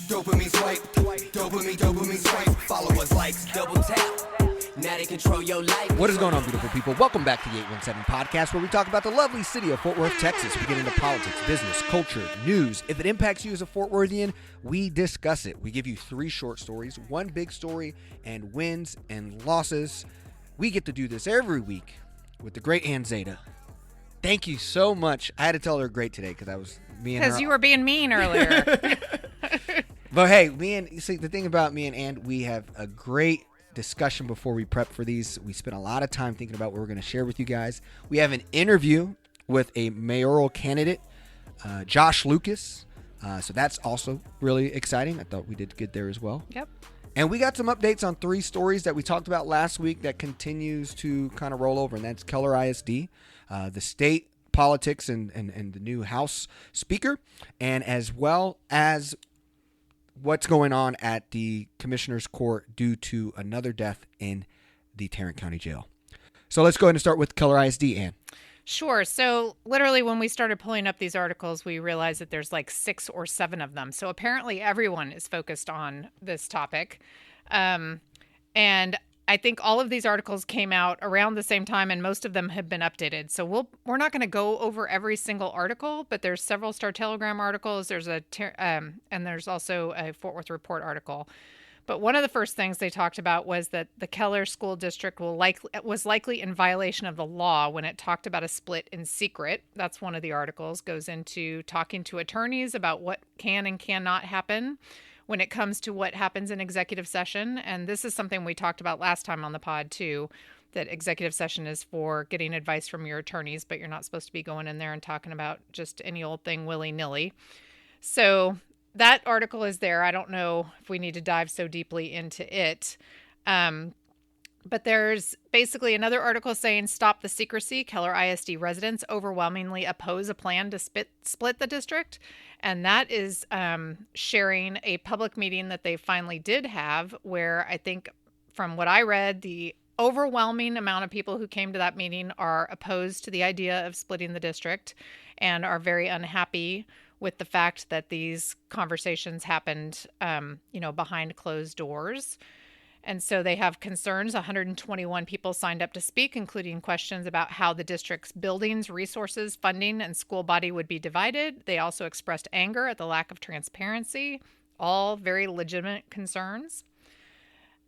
Dopamine swipe, dopamine swipe. Followers, likes, double tap. Now they control your life. What is going on, beautiful people? Welcome back to the 817 Podcast, where we talk about the lovely city of Fort Worth, Texas. We get into politics, business, culture, news. If it impacts you as a Fort Worthian, we discuss it. We give you 3 short stories, 1 big story, and wins and losses. We get to do this every week with the great Ann Zeta. Thank you so much. I had to tell her great today because I was me and her. Because you were being mean earlier. But hey, the thing about me and Ann, we have a great discussion before we prep for these. We spent a lot of time thinking about what we're going to share with you guys. We have an interview with a mayoral candidate, Josh Lucas. So that's also really exciting. I thought we did good there as well. Yep. And we got some updates on 3 stories that we talked about last week that continues to kind of roll over, and that's Keller ISD, the state politics and the new House Speaker, and as well as what's going on at the Commissioner's Court due to another death in the Tarrant County Jail. So let's go ahead and start with Keller ISD, Ann. Sure. So literally when we started pulling up these articles, we realized that there's like 6 or 7 of them. So apparently everyone is focused on this topic. And I think all of these articles came out around the same time, and most of them have been updated. So we're not going to go over every single article, but there's several Star Telegram articles. There's and there's also a Fort Worth Report article. But one of the first things they talked about was that the Keller School District was likely in violation of the law when it talked about a split in secret. That's one of the articles. Goes into talking to attorneys about what can and cannot happen when it comes to what happens in executive session. And this is something we talked about last time on the pod too, that executive session is for getting advice from your attorneys, but you're not supposed to be going in there and talking about just any old thing willy-nilly. So that article is there. I don't know if we need to dive so deeply into it. But there's basically another article saying, stop the secrecy. Keller ISD residents overwhelmingly oppose a plan to split the district. And that is sharing a public meeting that they finally did have, where I think from what I read, the overwhelming amount of people who came to that meeting are opposed to the idea of splitting the district and are very unhappy with the fact that these conversations happened, behind closed doors. And so they have concerns. 121 people signed up to speak, including questions about how the district's buildings, resources, funding, and school body would be divided. They also expressed anger at the lack of transparency, all very legitimate concerns.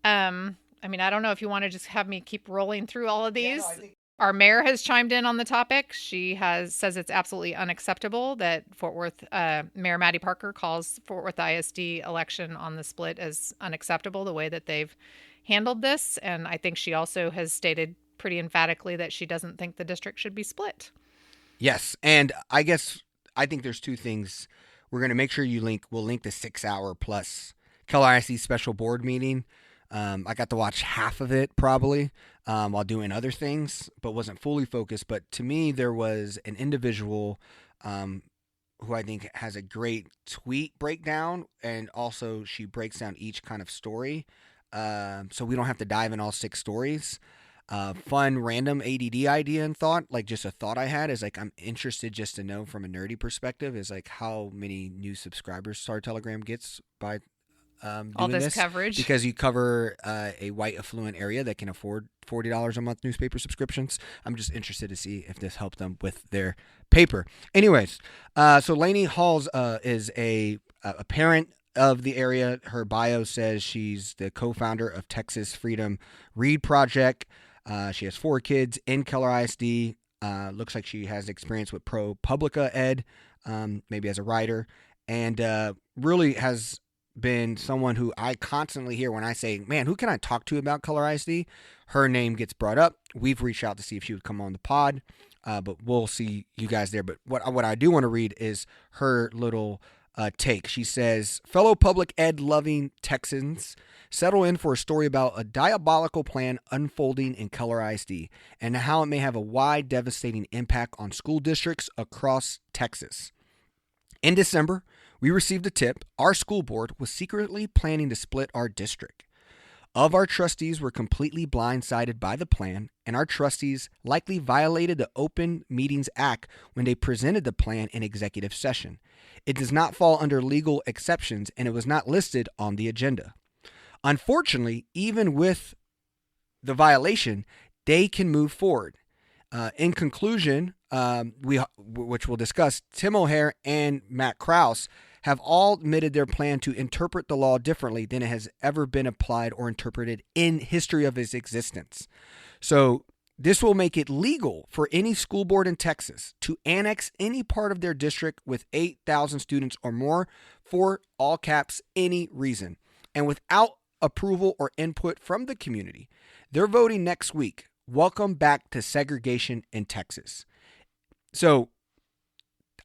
I don't know if you want to just have me keep rolling through all of these. Yeah, no, Our mayor has chimed in on the topic. She says it's absolutely unacceptable that Fort Worth, Mayor Maddie Parker calls Fort Worth ISD election on the split as unacceptable, the way that they've handled this. And I think she also has stated pretty emphatically that she doesn't think the district should be split. Yes. And I think there's 2 things. We're going to make sure we'll link the 6-hour plus Keller ISD special board meeting. I got to watch half of it probably while doing other things, but wasn't fully focused. But to me, there was an individual who I think has a great tweet breakdown, and also she breaks down each kind of story. So we don't have to dive in all 6 stories. Fun, random ADD idea and thought, like just a thought I had is like, I'm interested just to know from a nerdy perspective is like how many new subscribers Star Telegram gets by all this coverage, because you cover a white affluent area that can afford $40 a month newspaper subscriptions. I'm just interested to see if this helped them with their paper. Anyways, so Lainey Halls is a parent of the area. Her bio says she's the co-founder of Texas Freedom Read Project. She has 4 kids in Keller ISD. Looks like she has experience with ProPublica Ed, maybe as a writer, and really has been someone who I constantly hear when I say, man, who can I talk to about Keller ISD? Her name gets brought up. We've reached out to see if she would come on the pod, but we'll see you guys there. But what I do want to read is her little take. She says, fellow public ed loving Texans, settle in for a story about a diabolical plan unfolding in Keller ISD and how it may have a wide, devastating impact on school districts across Texas. In December, we received a tip our school board was secretly planning to split our district. of our trustees were completely blindsided by the plan, and our trustees likely violated the Open Meetings Act when they presented the plan in executive session. It does not fall under legal exceptions, and it was not listed on the agenda. Unfortunately, even with the violation, they can move forward. In conclusion, which we'll discuss, Tim O'Hare and Matt Krause have all admitted their plan to interpret the law differently than it has ever been applied or interpreted in history of its existence. So this will make it legal for any school board in Texas to annex any part of their district with 8,000 students or more for, all caps, any reason, and without approval or input from the community. They're voting next week. Welcome back to segregation in Texas. So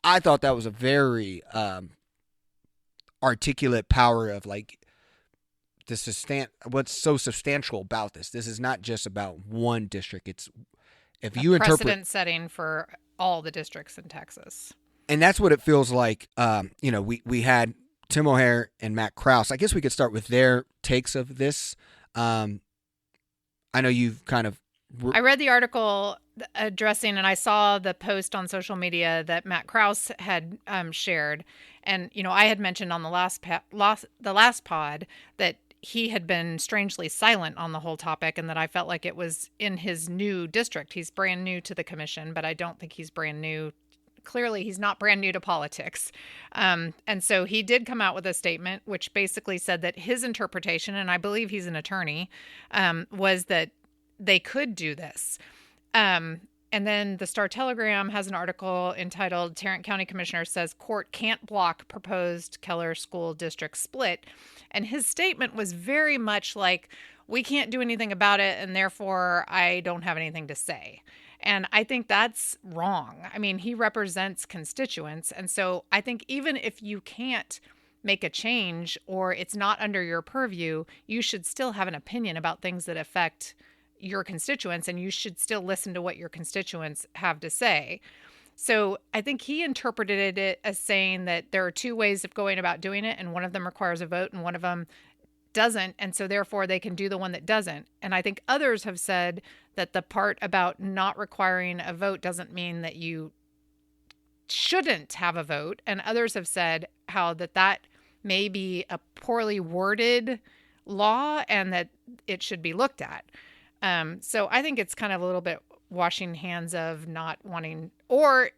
I thought that was a very articulate power of like what's so substantial about this. This is not just about one district. It's if you interpret precedent setting for all the districts in Texas. And that's what it feels like. We had Tim O'Hare and Matt Krause. I guess we could start with their takes of this. I know you've kind of I read the article addressing, and I saw the post on social media that Matt Krause had shared. And, I had mentioned on the last pod that he had been strangely silent on the whole topic and that I felt like it was in his new district. He's brand new to the commission, but I don't think he's brand new. Clearly, he's not brand new to politics. And so he did come out with a statement which basically said that his interpretation, and I believe he's an attorney, was that they could do this. And then the Star-Telegram has an article entitled Tarrant County Commissioner Says Court Can't Block Proposed Keller School District Split. And his statement was very much like, we can't do anything about it, and therefore I don't have anything to say. And I think that's wrong. I mean, he represents constituents. And so I think even if you can't make a change or it's not under your purview, you should still have an opinion about things that affect your constituents, and you should still listen to what your constituents have to say. So I think he interpreted it as saying that there are two ways of going about doing it, and one of them requires a vote and one of them doesn't, and so therefore they can do the one that doesn't. And I think others have said that the part about not requiring a vote doesn't mean that you shouldn't have a vote, and others have said how that may be a poorly worded law and that it should be looked at. So I think it's kind of a little bit washing hands of not wanting or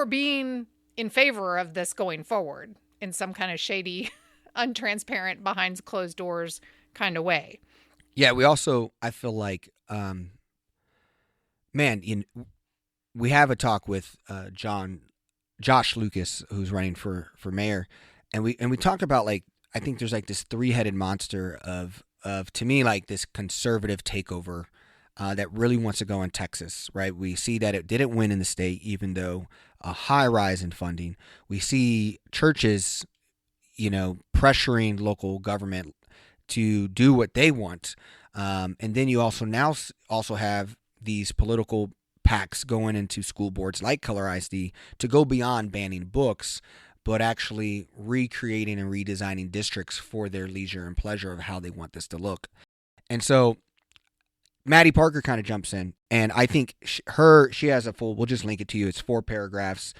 being in favor of this going forward in some kind of shady, untransparent, behind closed doors kind of way. Yeah, we also, I feel like, we have a talk with Josh Lucas, who's running for mayor, and we talked about, like, I think there's like this three-headed monster of to me, like this conservative takeover that really wants to go in Texas, right? We see that it didn't win in the state, even though a high rise in funding. We see churches, pressuring local government to do what they want. And then you also have these political PACs going into school boards like Keller ISD to go beyond banning books, but actually recreating and redesigning districts for their leisure and pleasure of how they want this to look. And so Maddie Parker kind of jumps in, and I think she has a full, we'll just link it to you, it's 4 paragraphs.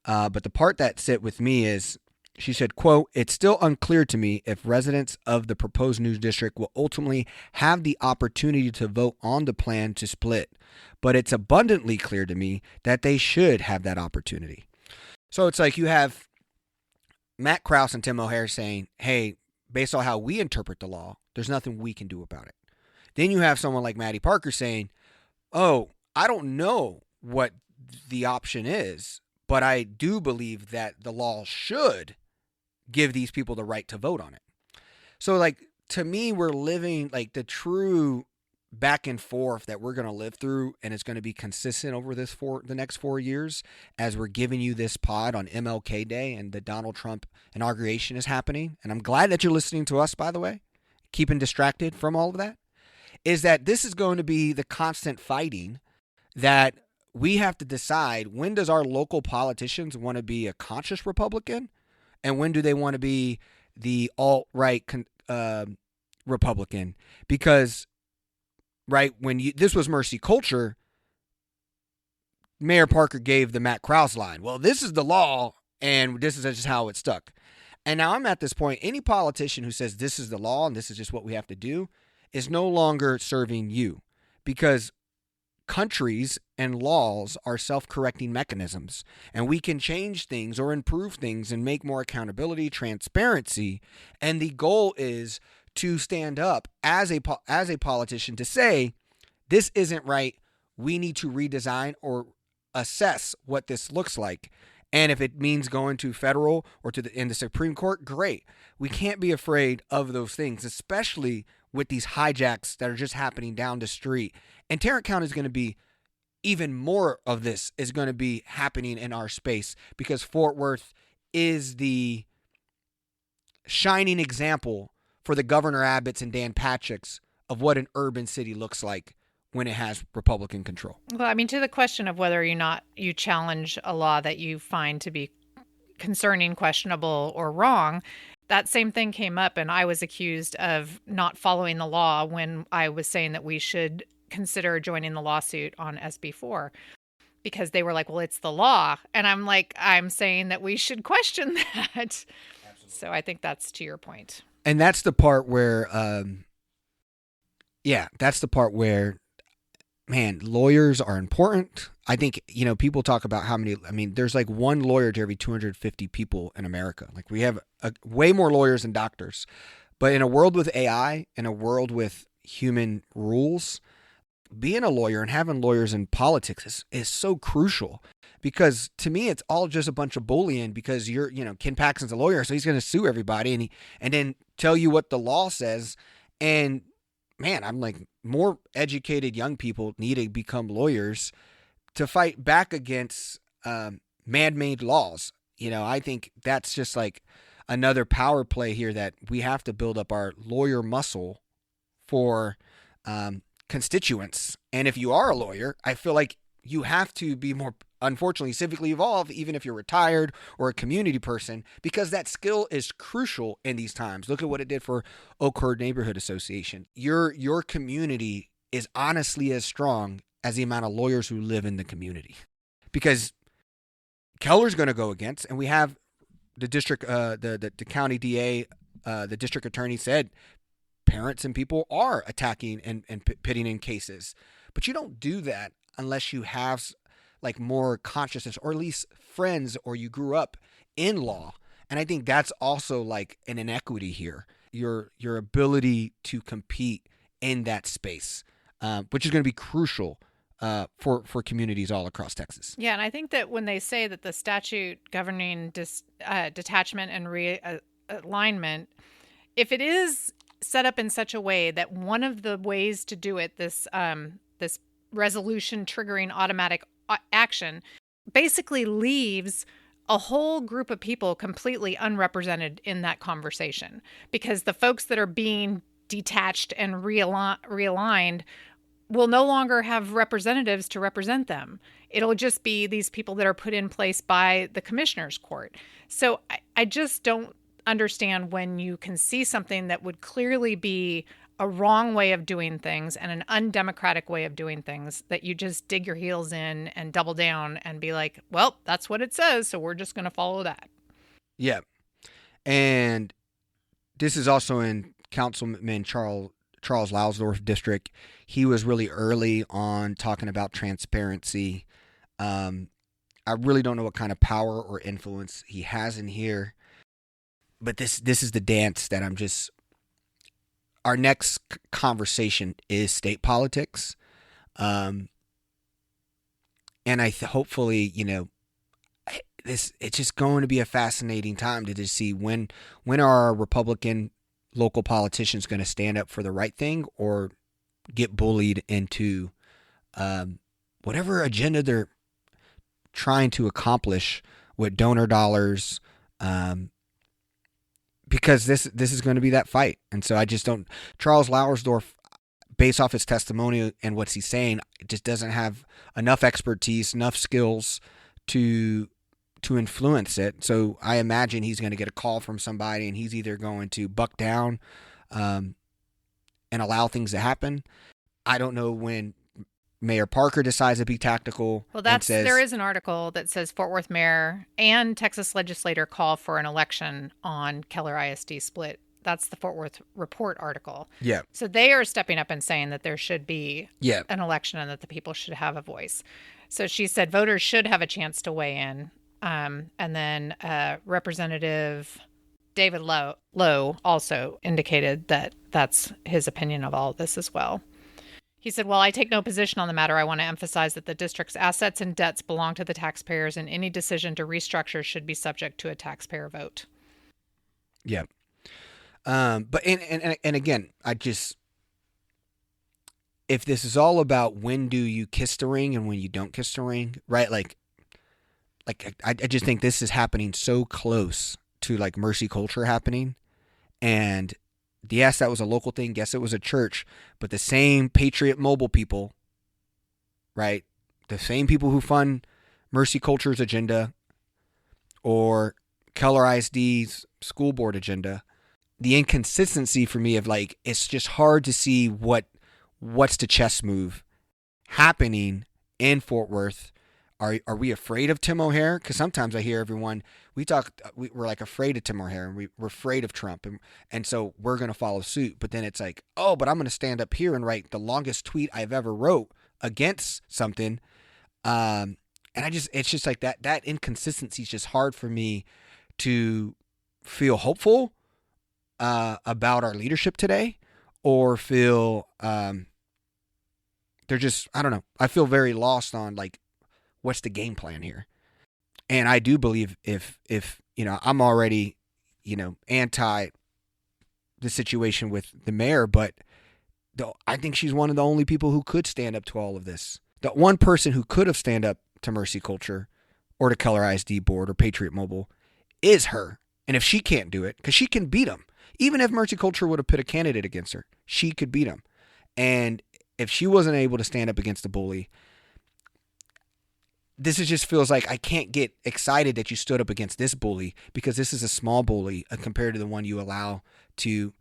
But the part that sit with me is, she said, quote, "It's still unclear to me if residents of the proposed new district will ultimately have the opportunity to vote on the plan to split, but it's abundantly clear to me that they should have that opportunity." So it's like you have Matt Krause and Tim O'Hare saying, hey, based on how we interpret the law, there's nothing we can do about it. Then you have someone like Maddie Parker saying, oh, I don't know what the option is, but I do believe that the law should give these people the right to vote on it. So, like, to me, we're living like the true back and forth that we're going to live through, and it's going to be consistent over the next 4 years as we're giving you this pod on MLK Day and the Donald Trump inauguration is happening. And I'm glad that you're listening to us, by the way, keeping distracted from all of that, is that this is going to be the constant fighting that we have to decide, when does our local politicians want to be a conscious Republican, and when do they want to be the alt-right Republican because, right, this was Mercy Culture, Mayor Parker gave the Matt Krause line. Well, this is the law, and this is just how it stuck. And now I'm at this point, any politician who says this is the law and this is just what we have to do is no longer serving you, because countries and laws are self-correcting mechanisms, and we can change things or improve things and make more accountability, transparency. And the goal is to stand up as a politician to say, this isn't right. We need to redesign or assess what this looks like. And if it means going to federal or in the Supreme Court, great. We can't be afraid of those things, especially with these hijacks that are just happening down the street. And Tarrant County is going to be even more of this is going to be happening in our space, because Fort Worth is the shining example for the Governor Abbotts and Dan Patrick's of what an urban city looks like when it has Republican control. Well, I mean, to the question of whether or not you challenge a law that you find to be concerning, questionable, or wrong, that same thing came up, and I was accused of not following the law when I was saying that we should consider joining the lawsuit on SB4, because they were like, well, it's the law. And I'm like, I'm saying that we should question that. Absolutely. So I think that's to your point. And that's the part where, man, lawyers are important. I think, people talk about how many, there's like one lawyer to every 250 people in America. Like, we have way more lawyers than doctors. But in a world with AI, in a world with human rules, being a lawyer and having lawyers in politics is so crucial, because to me, it's all just a bunch of bullying, because Ken Paxton's a lawyer, so he's going to sue everybody and then tell you what the law says. And man, I'm like, more educated young people need to become lawyers to fight back against man-made laws. I think that's just like another power play here, that we have to build up our lawyer muscle for constituents. And if you are a lawyer, I feel like you have to be more, unfortunately, civically involved, even if you're retired or a community person, because that skill is crucial in these times. Look at what it did for Oak Herd Neighborhood Association. Your community is honestly as strong as the amount of lawyers who live in the community, because Keller's going to go against, and we have the district, the county DA, the district attorney said parents and people are attacking and pitting in cases. But you don't do that unless you have like more consciousness, or at least friends, or you grew up in law. And I think that's also like an inequity here. Your ability to compete in that space, which is going to be crucial for communities all across Texas. Yeah, and I think that when they say that the statute governing detachment and realignment, if it is set up in such a way that one of the ways to do it, this resolution triggering automatic action, basically leaves a whole group of people completely unrepresented in that conversation, because the folks that are being detached and realigned will no longer have representatives to represent them. It'll just be these people that are put in place by the commissioner's court. So I just don't understand when you can see something that would clearly be a wrong way of doing things and an undemocratic way of doing things, that you just dig your heels in and double down and be like, well, that's what it says, so we're just going to follow that. Yeah. And this is also in Councilman Charles Lausdorff district. He was really early on talking about transparency. I really don't know what kind of power or influence he has in here, but this is the dance that I'm just. Our next conversation is state politics, and hopefully, it's just going to be a fascinating time to just see when are our Republican local politicians going to stand up for the right thing, or get bullied into whatever agenda they're trying to accomplish with donor dollars. Because this is going to be that fight. And so I just don't. Charles Lauersdorf, based off his testimony and what he's saying, just doesn't have enough expertise, enough skills to influence it. So I imagine he's going to get a call from somebody, and he's either going to buck down, and allow things to happen. I don't know when Mayor Parker decides to be tactical. Well, says, there is an article that says Fort Worth mayor and Texas legislator call for an election on Keller ISD split. That's the Fort Worth Report article. Yeah. So they are stepping up and saying that there should be Yeah. an election and that the people should have a voice. So she said voters should have a chance to weigh in. And then Representative David Lowe also indicated that that's his opinion of all of this as well. He said, while I take no position on the matter, I want to emphasize that the district's assets and debts belong to the taxpayers, and any decision to restructure should be subject to a taxpayer vote. Yeah. But and again, if this is all about when do you kiss the ring and when you don't kiss the ring, right? Like I just think this is happening so close to like mercy culture happening. And yes, that was a local thing. Yes, it was a church, but the same Patriot Mobile people, right? The same people who fund mercy culture's agenda or Keller ISD's school board agenda. The inconsistency for me of like, it's just hard to see what's the chess move happening in Fort Worth. Are we afraid of Tim O'Hare? Because sometimes I hear everyone, we're like afraid of Tim O'Hare and we're afraid of Trump. And so we're going to follow suit. But then it's like, oh, but I'm going to stand up here and write the longest tweet I've ever wrote against something. And it's just like that inconsistency is just hard for me to feel hopeful about our leadership today or feel, they're just, I don't know. I feel very lost on like, what's the game plan here? And I do believe if I'm already, anti the situation with the mayor, but I think she's one of the only people who could stand up to all of this. The one person who could have stand up to Mercy Culture or to Keller ISD board or Patriot Mobile is her. And if she can't do it, because she can beat them, even if Mercy Culture would have put a candidate against her, she could beat them. And if she wasn't able to stand up against the bully, this just feels like I can't get excited that you stood up against this bully because this is a small bully compared to the one you allow to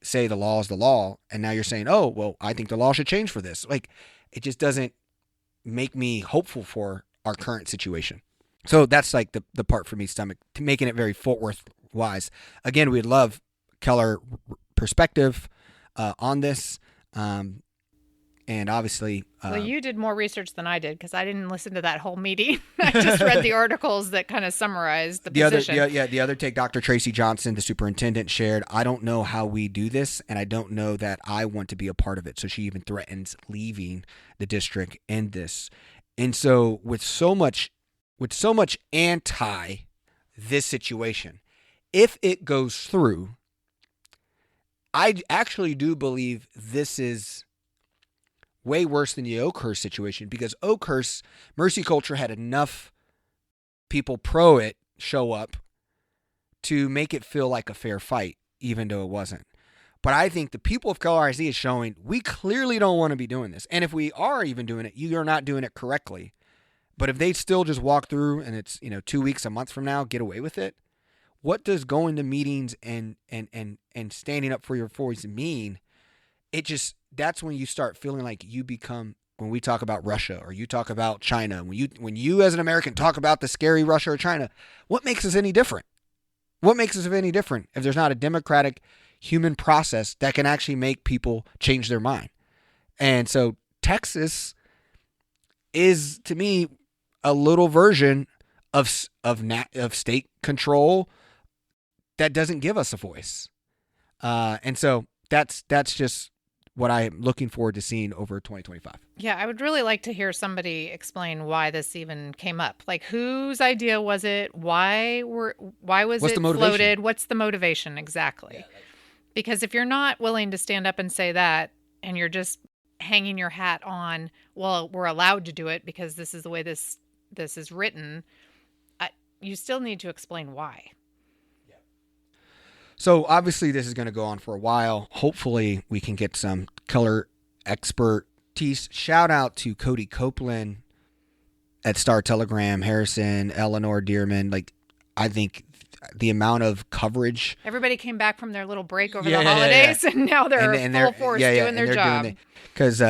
say the law is the law. And now you're saying, oh, well, I think the law should change for this. Like, it just doesn't make me hopeful for our current situation. So that's like the part for me, making it very Fort Worth wise. Again, we'd love Keller perspective on this. And obviously... well, you did more research than I did because I didn't listen to that whole meeting. I just read the articles that kind of summarized the position. The other take Dr. Tracy Johnson, the superintendent, shared, I don't know how we do this, and I don't know that I want to be a part of it. So she even threatens leaving the district in this. And so with so much anti this situation, if it goes through, I actually do believe this is way worse than the Oakhurst situation because Oakhurst, Mercy Culture had enough people pro it show up to make it feel like a fair fight, even though it wasn't. But I think the people of Keller ISD is showing we clearly don't want to be doing this. And if we are even doing it, you are not doing it correctly. But if they still just walk through and it's 2 weeks, a month from now, get away with it, what does going to meetings and standing up for your voice mean? That's when you start feeling like you become, when we talk about Russia or you talk about China, when you as an American talk about the scary Russia or China, what makes us any different? What makes us any different if there's not a democratic human process that can actually make people change their mind? And so Texas is, to me, a little version of state control that doesn't give us a voice. And so that's just what I'm looking forward to seeing over 2025. Yeah, I would really like to hear somebody explain why this even came up. Like, whose idea was it? Why was it floated? What's the motivation exactly? Because if you're not willing to stand up and say that, and you're just hanging your hat on, well, we're allowed to do it because this is the way this is written, you still need to explain why. So obviously this is going to go on for a while. Hopefully we can get some color expertise. Shout out to Cody Copeland at Star Telegram, Harrison, Eleanor Dearman. Like, I think the amount of coverage. Everybody came back from their little break over Yeah, the yeah, yeah, holidays, and now they're and full force doing their job. Because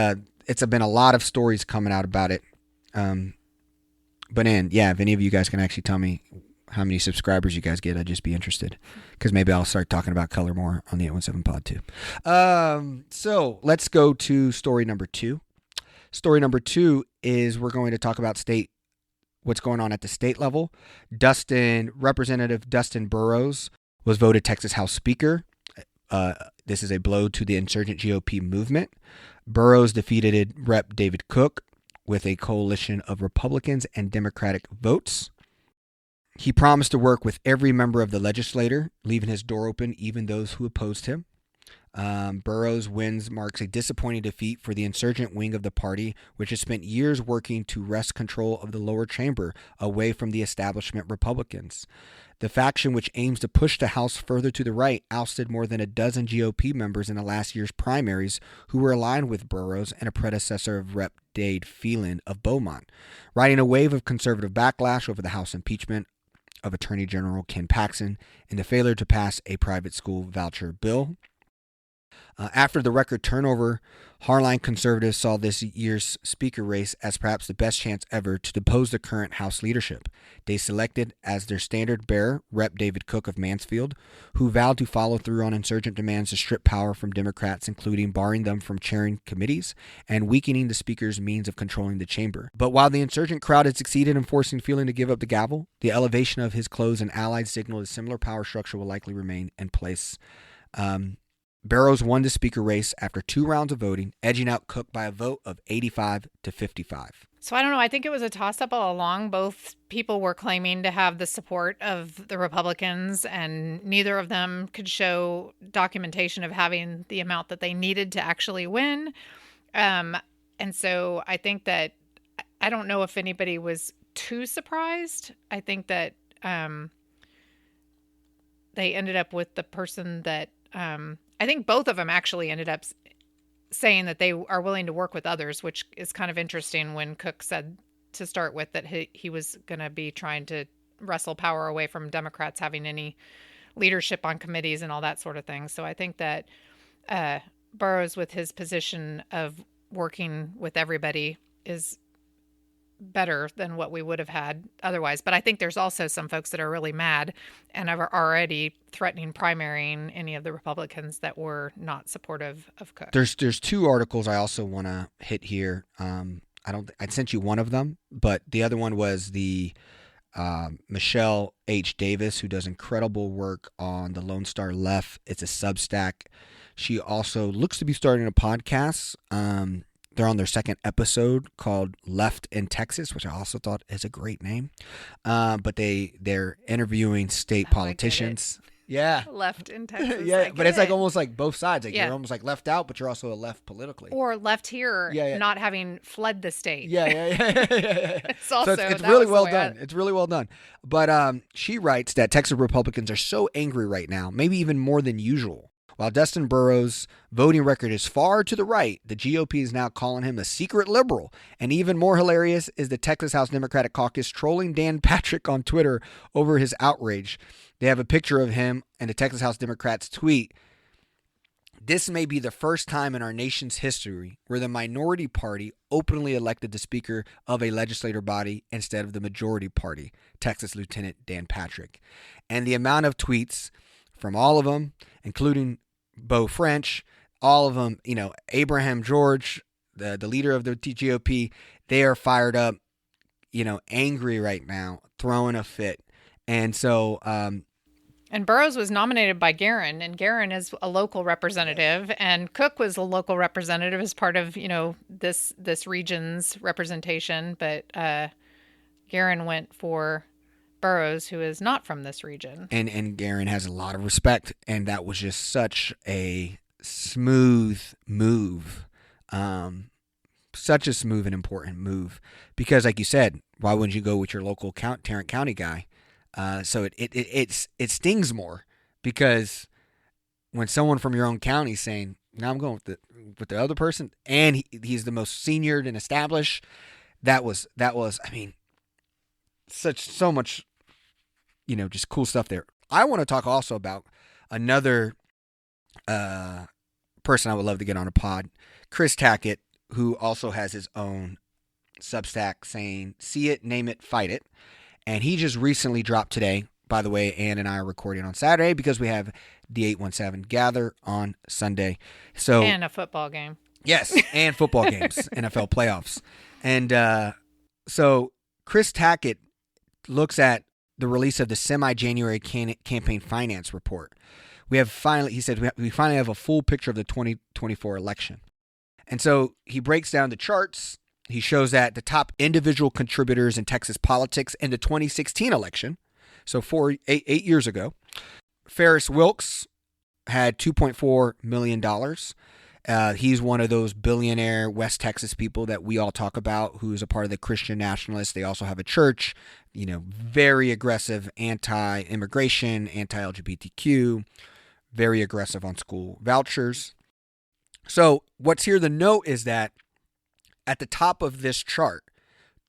it's been a lot of stories coming out about it. But if any of you guys can actually tell me how many subscribers you guys get, I'd just be interested. Because maybe I'll start talking about color more on the 817 pod too. So let's go to story number 2. Story number 2 is we're going to talk about what's going on at the state level. Representative Dustin Burrows was voted Texas House Speaker. This is a blow to the insurgent GOP movement. Burrows defeated Rep. David Cook with a coalition of Republicans and Democratic votes. He promised to work with every member of the legislature, leaving his door open even those who opposed him. Burrows' wins marks a disappointing defeat for the insurgent wing of the party, which has spent years working to wrest control of the lower chamber away from the establishment Republicans. The faction, which aims to push the House further to the right, ousted more than a dozen GOP members in the last year's primaries who were aligned with Burrows and a predecessor of Rep. Dade Phelan of Beaumont, riding a wave of conservative backlash over the House impeachment of Attorney General Ken Paxton and the failure to pass a private school voucher bill. After the record turnover, hardline conservatives saw this year's speaker race as perhaps the best chance ever to depose the current House leadership. They selected as their standard bearer Rep. David Cook of Mansfield, who vowed to follow through on insurgent demands to strip power from Democrats, including barring them from chairing committees and weakening the speaker's means of controlling the chamber. But while the insurgent crowd had succeeded in forcing Phelan to give up the gavel, the elevation of his close and allied signaled a similar power structure will likely remain in place. Burrows won the speaker race after 2 rounds of voting, edging out Cook by a vote of 85 to 55. So I don't know. I think it was a toss-up all along. Both people were claiming to have the support of the Republicans, and neither of them could show documentation of having the amount that they needed to actually win. And so I think that I don't know if anybody was too surprised. I think that they ended up with the person that I think both of them actually ended up saying that they are willing to work with others, which is kind of interesting when Cook said to start with that he was going to be trying to wrestle power away from Democrats having any leadership on committees and all that sort of thing. So I think that Burrows, with his position of working with everybody, is better than what we would have had otherwise. But I think there's also some folks that are really mad and are already threatening primarying any of the Republicans that were not supportive of Cook. There's 2 articles I also want to hit here. I sent you one of them, but the other one was the Michelle H. Davis, who does incredible work on the Lone Star Left. It's a Substack. She also looks to be starting a podcast. They're on their 2nd episode called Left in Texas, which I also thought is a great name. But they're interviewing state politicians. Yeah. Left in Texas. Yeah, but it's like almost like both sides. Like you're almost like left out, but you're also a left politically. Or left here, not having fled the state. Yeah. It's also, so it's really well done. It's really well done. But she writes that Texas Republicans are so angry right now, maybe even more than usual. While Dustin Burrows' voting record is far to the right, the GOP is now calling him a secret liberal. And even more hilarious is the Texas House Democratic Caucus trolling Dan Patrick on Twitter over his outrage. They have a picture of him, and the Texas House Democrats tweet, "This may be the first time in our nation's history where the minority party openly elected the speaker of a legislative body instead of the majority party, Texas Lieutenant Dan Patrick." And the amount of tweets from all of them, including Beau French, all of them, Abraham George, the leader of the GOP, they are fired up, angry right now, throwing a fit. And so... and Burrows was nominated by Guerin, and Guerin is a local representative, and Cook was a local representative as part of, this region's representation, but Guerin went for Burrows, who is not from this region. And Guerin has a lot of respect, and that was just such a smooth move. Such a smooth and important move. Because like you said, why wouldn't you go with your local Tarrant County guy? So it stings more, because when someone from your own county is saying, "Now I'm going with the other person," and he's the most seniored and established, that was so much, just cool stuff there. I want to talk also about another person I would love to get on a pod, Chris Tackett, who also has his own Substack saying, see it, name it, fight it. And he just recently dropped today. By the way, Ann and I are recording on Saturday because we have the 817 gather on Sunday. So And a football game. Yes, and football games, NFL playoffs. And so Chris Tackett looks at the release of the semi-January campaign finance report. He said, we finally have a full picture of the 2024 election. And so he breaks down the charts. He shows that the top individual contributors in Texas politics in the 2016 election, so 8 years ago, Ferris Wilks had $2.4 million. He's one of those billionaire West Texas people that we all talk about, who's a part of the Christian Nationalists. They also have a church, very aggressive anti-immigration, anti-LGBTQ, very aggressive on school vouchers. So what's here to note is that at the top of this chart,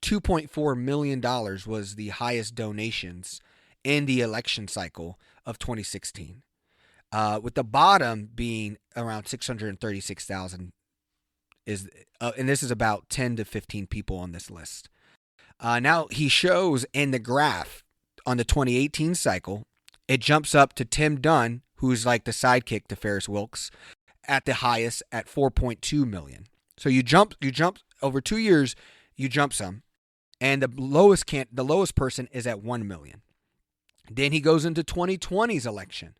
$2.4 million was the highest donations in the election cycle of 2016, with the bottom being around $636,000. And this is about 10 to 15 people on this list. Now he shows in the graph on the 2018 cycle, it jumps up to Tim Dunn, who's like the sidekick to Ferris Wilks, at the highest at $4.2 million. So you jump over 2 years, you jump some, and the lowest person is at $1 million. Then he goes into 2020's election.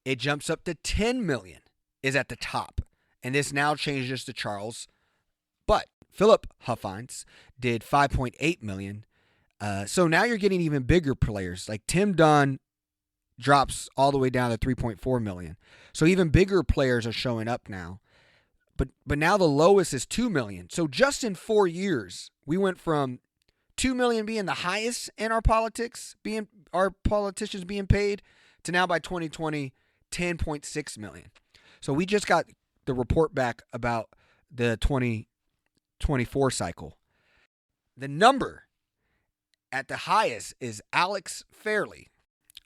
It jumps up to $10 million, is at the top. And this now changes to Charles. But Philip Huffines did $5.8 million. So now you're getting even bigger players. Like Tim Dunn drops all the way down to $3.4 million. So even bigger players are showing up now. But now the lowest is $2 million. So just in 4 years, we went from $2 million being the highest in our politics, our politicians being paid, to now by 2020, $10.6 million. So we just got the report back about the 2024 cycle. The number at the highest is Alex Fairley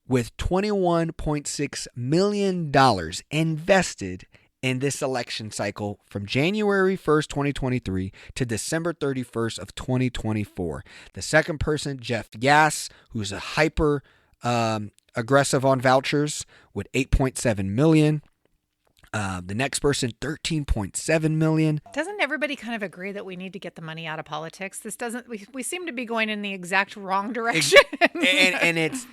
with $21.6 million invested in this election cycle from January 1st, 2023 to December 31st of 2024. The second person, Jeff Yass, who's a hyper aggressive on vouchers with $8.7 million. The next person, $13.7 million. Doesn't everybody kind of agree that we need to get the money out of politics? We seem to be going in the exact wrong direction. and it's,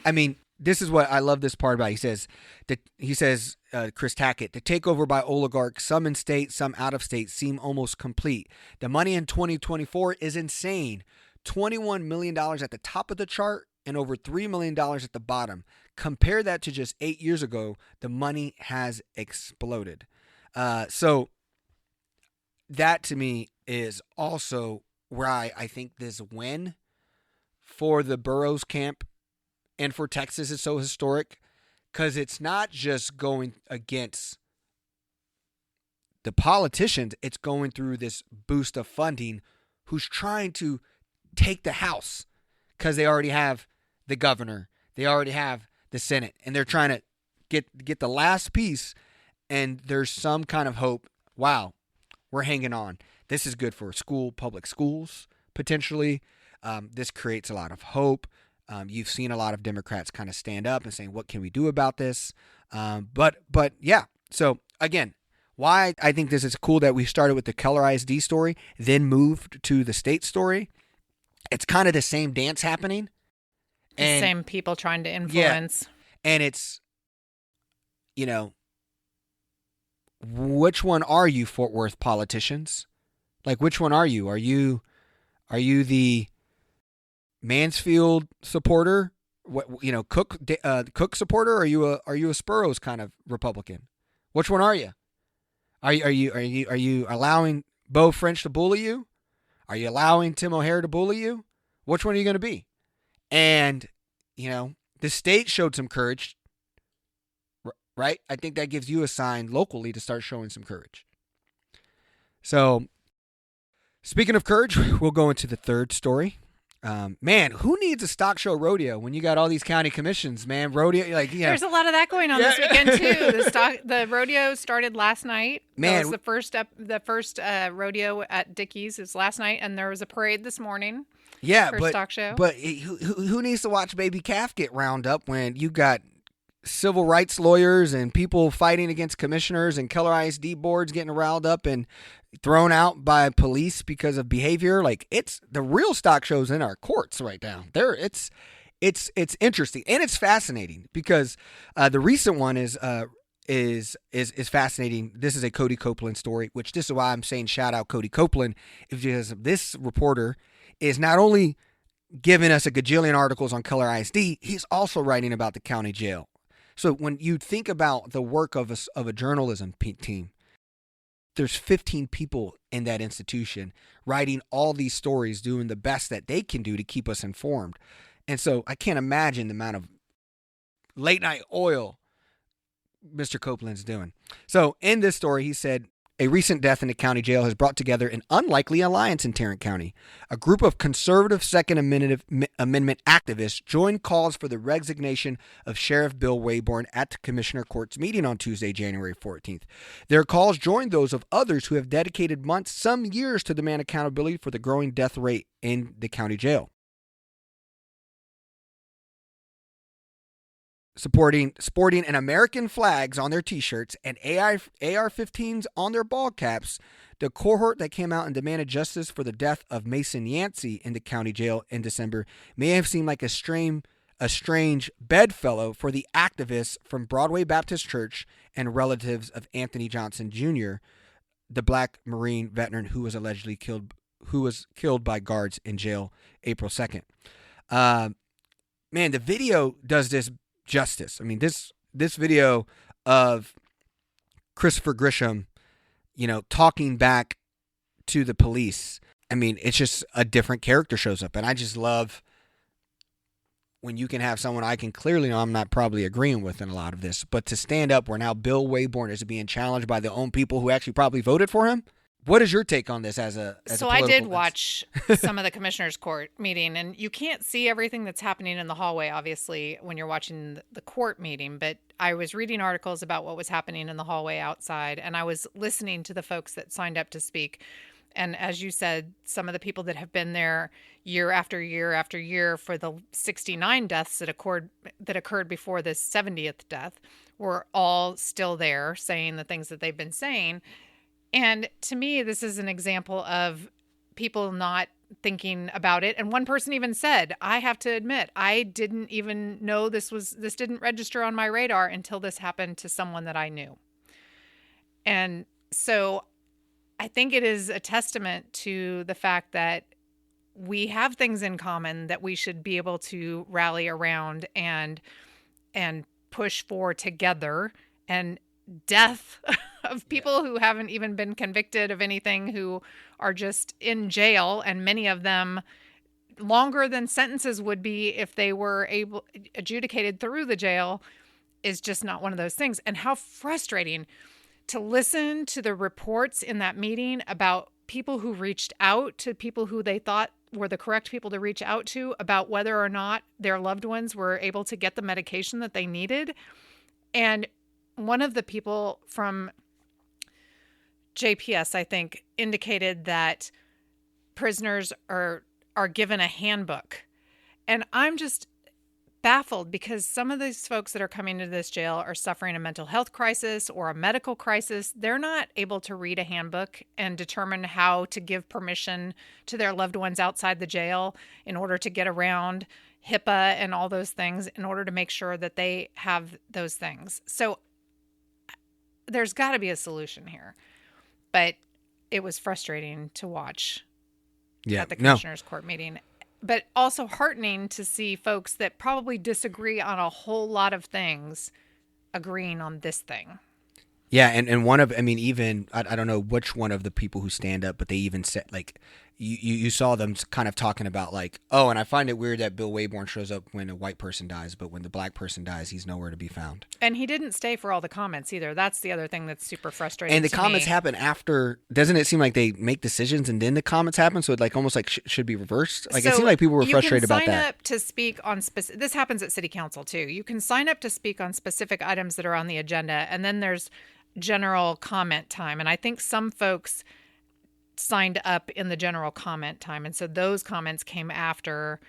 this is what I love this part about. He says, Chris Tackett, the takeover by oligarchs, some in state, some out of state, seem almost complete. The money in 2024 is insane. $21 million at the top of the chart and over $3 million at the bottom. Compare that to just 8 years ago. The money has exploded. So that to me is also where I think this win for the Burrows camp and for Texas is so historic, because it's not just going against the politicians, it's going through this boost of funding who's trying to take the House because they already have the governor, they already have the Senate, and they're trying to get the last piece, and there's some kind of hope. Wow, we're hanging on. This is good for public schools, potentially. This creates a lot of hope. You've seen a lot of Democrats kind of stand up and saying, what can we do about this? But yeah. So again, why I think this is cool that we started with the Keller ISD story, then moved to the state story. It's kind of the same dance happening. And, same people trying to influence. Yeah, and it's, which one are you, Fort Worth politicians? Like, which one are you? Are you the Mansfield supporter? Cook supporter? Or are you a Sparrows kind of Republican? Which one are you? Are you allowing Beau French to bully you? Are you allowing Tim O'Hare to bully you? Which one are you going to be? And the state showed some courage, right? I think that gives you a sign locally to start showing some courage. So, speaking of courage, we'll go into the third story. Man, who needs a stock show rodeo when you got all these county commissions, man? Rodeo, like, yeah. There's a lot of that going on this weekend too. The rodeo started last night. Man, that was the first rodeo at Dickey's is last night, and there was a parade this morning. Yeah, for a stock show. But who needs to watch baby calf get round up when you got civil rights lawyers and people fighting against commissioners and Keller ISD boards getting riled up and thrown out by police because of behavior? Like, it's the real stock shows in our courts right now. It's interesting and it's fascinating because the recent one is fascinating. This is a Cody Copeland story, which this is why I'm saying shout out Cody Copeland, because this reporter is not only giving us a gajillion articles on Keller ISD, he's also writing about the county jail. So when you think about the work of a journalism team, there's 15 people in that institution writing all these stories, doing the best that they can do to keep us informed. And so I can't imagine the amount of late night oil Mr. Copeland's doing. So in this story, he said, a recent death in the county jail has brought together an unlikely alliance in Tarrant County. A group of conservative Second Amendment activists joined calls for the resignation of Sheriff Bill Waybourn at the Commissioner Court's meeting on Tuesday, January 14th. Their calls joined those of others who have dedicated months, some years, to demand accountability for the growing death rate in the county jail. Sporting an American flags on their T-shirts and AR-15s on their ball caps, the cohort that came out and demanded justice for the death of Mason Yancey in the county jail in December may have seemed like a strange bedfellow for the activists from Broadway Baptist Church and relatives of Anthony Johnson Jr., the Black Marine veteran who was allegedly killed by guards in jail April 2nd. Man, the video does this justice. I mean, this video of Christopher Grisham, talking back to the police. I mean, it's just a different character shows up. And I just love when you can have someone I can clearly know I'm not probably agreeing with in a lot of this, but to stand up where now Bill Waybourn is being challenged by the own people who actually probably voted for him. What is your take on this So I did watch some of the commissioner's court meeting, and you can't see everything that's happening in the hallway, obviously, when you're watching the court meeting. But I was reading articles about what was happening in the hallway outside, and I was listening to the folks that signed up to speak. And as you said, some of the people that have been there year after year after year for the 69 deaths that occurred before this 70th death were all still there saying the things that they've been saying. And to me, this is an example of people not thinking about it. And one person even said, I have to admit, I didn't even know this didn't register on my radar until this happened to someone that I knew. And so I think it is a testament to the fact that we have things in common that we should be able to rally around and push for together. And death of people who haven't even been convicted of anything, who are just in jail, and many of them longer than sentences would be if they were adjudicated through the jail, is just not one of those things. And how frustrating to listen to the reports in that meeting about people who reached out to people who they thought were the correct people to reach out to about whether or not their loved ones were able to get the medication that they needed. And one of the people from JPS, I think, indicated that prisoners are given a handbook. And I'm just baffled because some of these folks that are coming to this jail are suffering a mental health crisis or a medical crisis. They're not able to read a handbook and determine how to give permission to their loved ones outside the jail in order to get around HIPAA and all those things in order to make sure that they have those things. So there's got to be a solution here. But it was frustrating to watch at the commissioner's court meeting. But also heartening to see folks that probably disagree on a whole lot of things agreeing on this thing. Yeah, and one of, I mean, even, I don't know which one of the people who stand up, but they even said, like, you saw them kind of talking about like, oh, and I find it weird that Bill Waybourn shows up when a white person dies, but when the black person dies, he's nowhere to be found. And he didn't stay for all the comments either. That's the other thing that's super frustrating. And the to comments me. happen after. Doesn't it seem like they make decisions and then the comments happen? So it like almost like should be reversed. Like it seemed like people were frustrated about that. You can sign up to speak on this happens at city council too. You can sign up to speak on specific items that are on the agenda, and then there's general comment time. And I think some folks signed up in the general comment time, and so those comments came after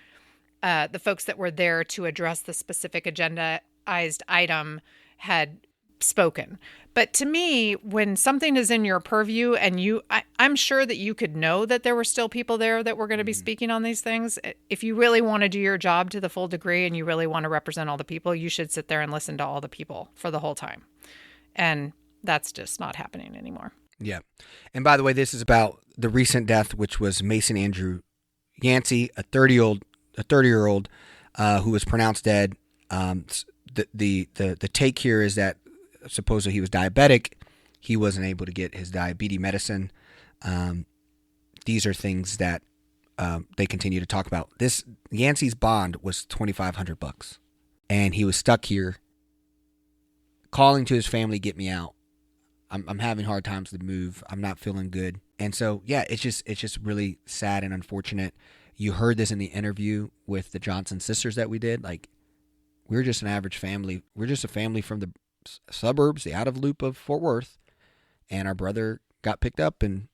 the folks that were there to address the specific agendaized item had spoken. But to me, when something is in your purview and I'm sure that you could know that there were still people there that were going to be speaking on these things. If you really want to do your job to the full degree and you really want to represent all the people, you should sit there and listen to all the people for the whole time. And that's just not happening anymore. Yeah. And by the way, this is about the recent death, which was Mason Andrew Yancey, a 30-year-old who was pronounced dead. The take here is that supposedly he was diabetic. He wasn't able to get his diabetes medicine. These are things that they continue to talk about. This Yancey's bond was $2,500, and he was stuck here, calling to his family, "Get me out. I'm having hard times to move. I'm not feeling good." And so, yeah, it's just really sad and unfortunate. You heard this in the interview with the Johnson sisters that we did. Like, we're just an average family. We're just a family from the suburbs, the out of loop of Fort Worth, and our brother got picked up, and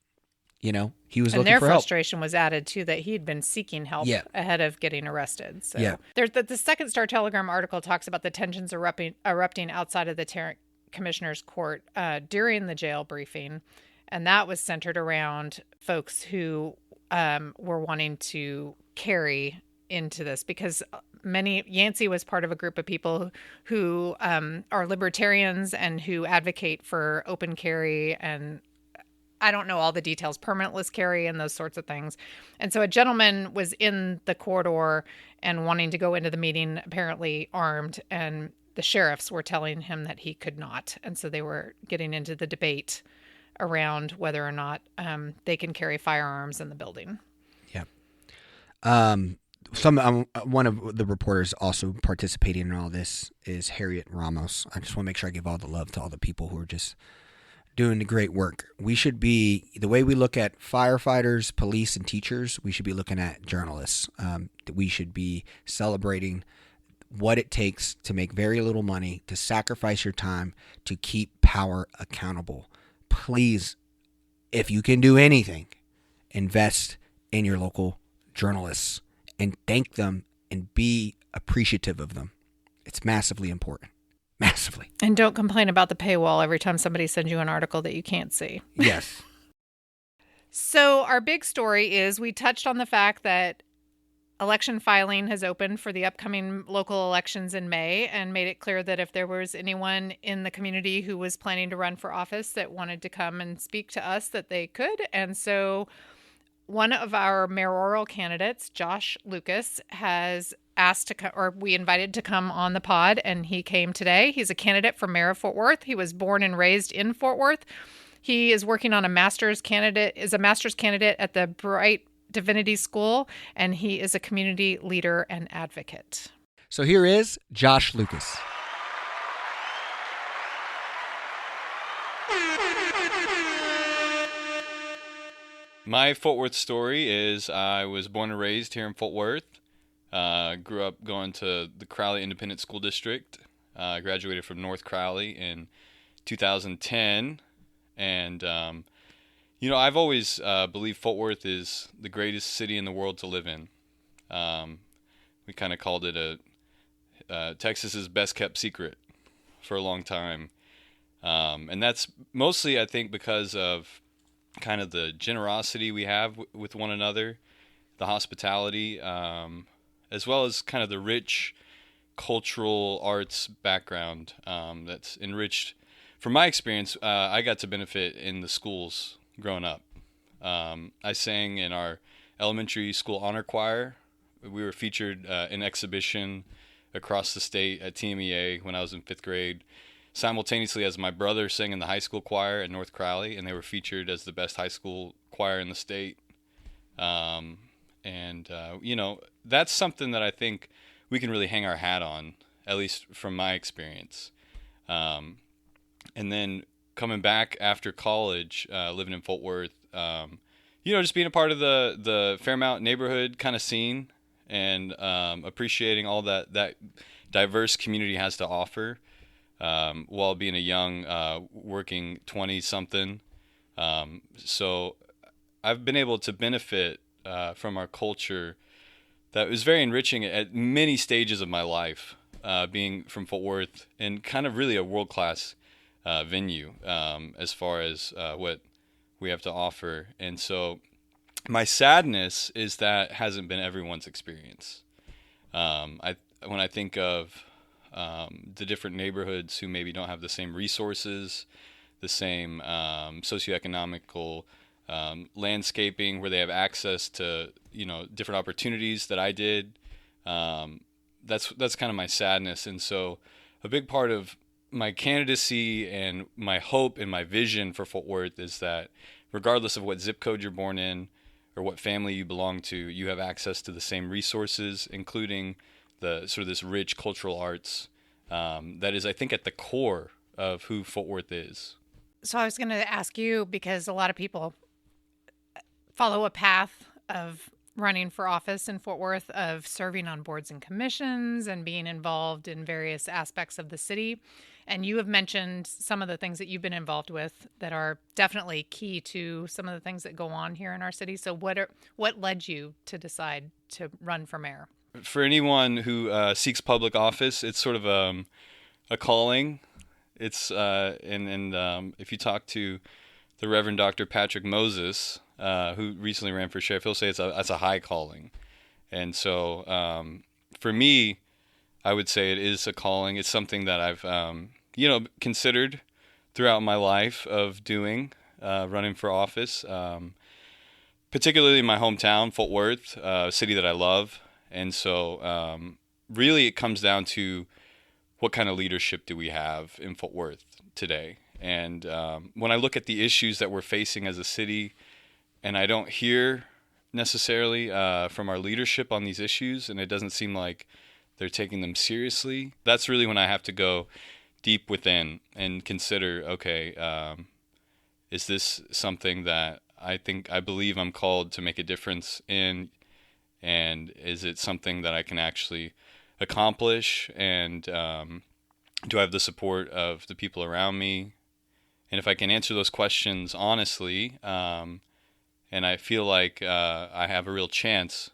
he was looking for help. And their frustration was added to that he'd been seeking help ahead of getting arrested. So there's the Second Star Telegram article talks about the tensions erupting outside of the Tarrant Commissioner's Court during the jail briefing, and that was centered around folks who were wanting to carry into this because Yancey was part of a group of people who are libertarians and who advocate for open carry, and I don't know all the details, permitless carry and those sorts of things. And so a gentleman was in the corridor and wanting to go into the meeting, apparently armed, and the sheriffs were telling him that he could not. And so they were getting into the debate around whether or not they can carry firearms in the building. Yeah. One of the reporters also participating in all this is Harriet Ramos. I just want to make sure I give all the love to all the people who are just doing the great work. We should be, the way we look at firefighters, police, and teachers, we should be looking at journalists. We should be celebrating what it takes to make very little money, to sacrifice your time, to keep power accountable. Please, if you can do anything, invest in your local journalists and thank them and be appreciative of them. It's massively important. Massively. And don't complain about the paywall every time somebody sends you an article that you can't see. Yes. So our big story is we touched on the fact that election filing has opened for the upcoming local elections in May and made it clear that if there was anyone in the community who was planning to run for office that wanted to come and speak to us, that they could. And so one of our mayoral candidates, Josh Lucas, has asked to come, or we invited to come on the pod, and he came today. He's a candidate for mayor of Fort Worth. He was born and raised in Fort Worth. He is working on a master's candidate at the Bright Divinity School, and he is a community leader and advocate. So here is Josh Lucas. My Fort Worth story is I was born and raised here in Fort Worth. Grew up going to the Crowley Independent School District. Graduated from North Crowley in 2010. And, I've always believed Fort Worth is the greatest city in the world to live in. We kind of called it Texas's best kept secret for a long time. And that's mostly, I think, because of kind of the generosity we have with one another, the hospitality, as well as kind of the rich cultural arts background that's enriched. From my experience, I got to benefit in the schools growing up. I sang in our elementary school honor choir. We were featured in exhibition across the state at TMEA when I was in 5th grade, simultaneously as my brother sang in the high school choir at North Crowley, and they were featured as the best high school choir in the state. That's something that I think we can really hang our hat on, at least from my experience. And then coming back after college, living in Fort Worth, just being a part of the Fairmount neighborhood kind of scene, and appreciating all that diverse community has to offer, while being a young, working 20-something. So I've been able to benefit from our culture that was very enriching at many stages of my life, being from Fort Worth, and kind of really a world-class venue as far as what we have to offer. And so my sadness is that hasn't been everyone's experience. When I think of the different neighborhoods who maybe don't have the same resources, the same socioeconomical landscaping, where they have access to different opportunities that I did, that's kind of my sadness. And so a big part of my candidacy and my hope and my vision for Fort Worth is that regardless of what zip code you're born in or what family you belong to, you have access to the same resources, including the sort of this rich cultural arts that is, I think, at the core of who Fort Worth is. So I was going to ask you, because a lot of people follow a path of running for office in Fort Worth, of serving on boards and commissions and being involved in various aspects of the city. And you have mentioned some of the things that you've been involved with that are definitely key to some of the things that go on here in our city. So what led you to decide to run for mayor? For anyone who seeks public office, it's sort of a calling. It's if you talk to the Reverend Dr. Patrick Moses, who recently ran for sheriff, he'll say it's a high calling. And so for me, I would say it is a calling. It's something that I've considered throughout my life of doing, running for office, particularly in my hometown, Fort Worth, a city that I love. And so really it comes down to what kind of leadership do we have in Fort Worth today. And when I look at the issues that we're facing as a city, and I don't hear necessarily from our leadership on these issues, and it doesn't seem like they're taking them seriously, that's really when I have to go deep within and consider, okay, is this something that I believe I'm called to make a difference in, and is it something that I can actually accomplish, and do I have the support of the people around me? And if I can answer those questions honestly, and I feel like I have a real chance,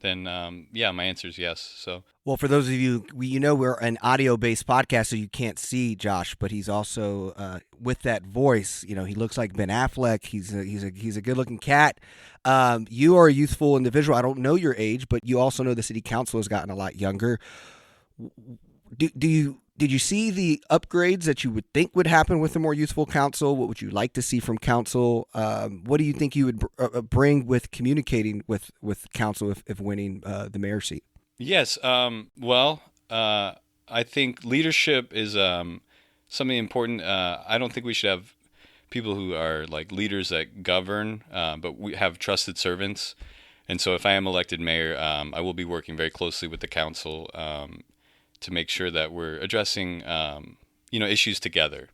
then my answer is yes. So, well, for those of you, we're an audio-based podcast, so you can't see Josh, but he's also with that voice. He looks like Ben Affleck. He's a good-looking cat. You are a youthful individual. I don't know your age, but you also know the city council has gotten a lot younger. Did you see the upgrades that you would think would happen with a more youthful council? What would you like to see from council? What do you think you would bring with communicating with council if winning the mayor seat? Yes. I think leadership is something important. I don't think we should have people who are like leaders that govern, but we have trusted servants. And so if I am elected mayor, I will be working very closely with the council to make sure that we're addressing, issues together,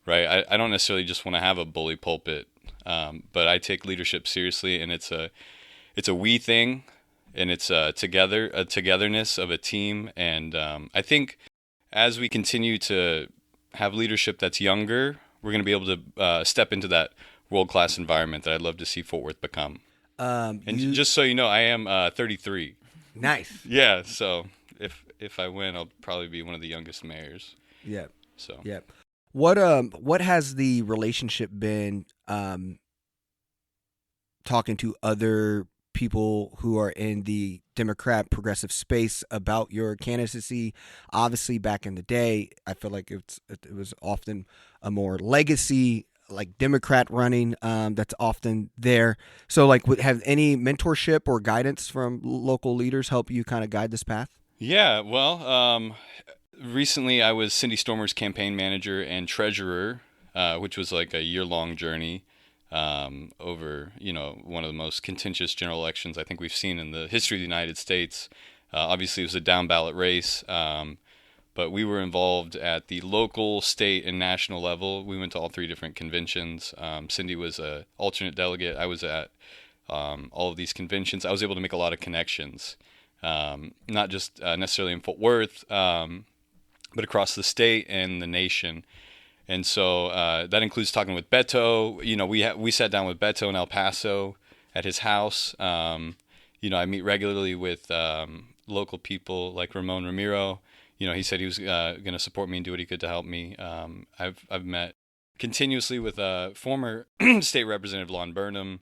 right? I don't necessarily just want to have a bully pulpit, but I take leadership seriously, and it's a we thing, and it's a togetherness of a team. And I think as we continue to have leadership that's younger, we're going to be able to step into that world-class environment that I'd love to see Fort Worth become. Just so you know, I am 33. Nice. Yeah, so if I win, I'll probably be one of the youngest mayors. Yeah. So. Yeah. What has the relationship been talking to other people who are in the Democrat progressive space about your candidacy? Obviously, back in the day, I feel like it was often a more legacy, like Democrat running, that's often there. So, like, have any mentorship or guidance from local leaders help you kind of guide this path? Yeah, well, recently I was Cindy Stormer's campaign manager and treasurer, which was like a year-long journey. over, one of the most contentious general elections I think we've seen in the history of the United States. Obviously, it was a down ballot race, but we were involved at the local, state, and national level. We went to all 3 different conventions. Cindy was an alternate delegate. I was at all of these conventions. I was able to make a lot of connections, not just necessarily in Fort Worth, but across the state and the nation. And so that includes talking with Beto. We sat down with Beto in El Paso at his house. I meet regularly with local people like Ramon Ramiro. He said he was going to support me and do what he could to help me. I've met continuously with former State Representative Lon Burnham.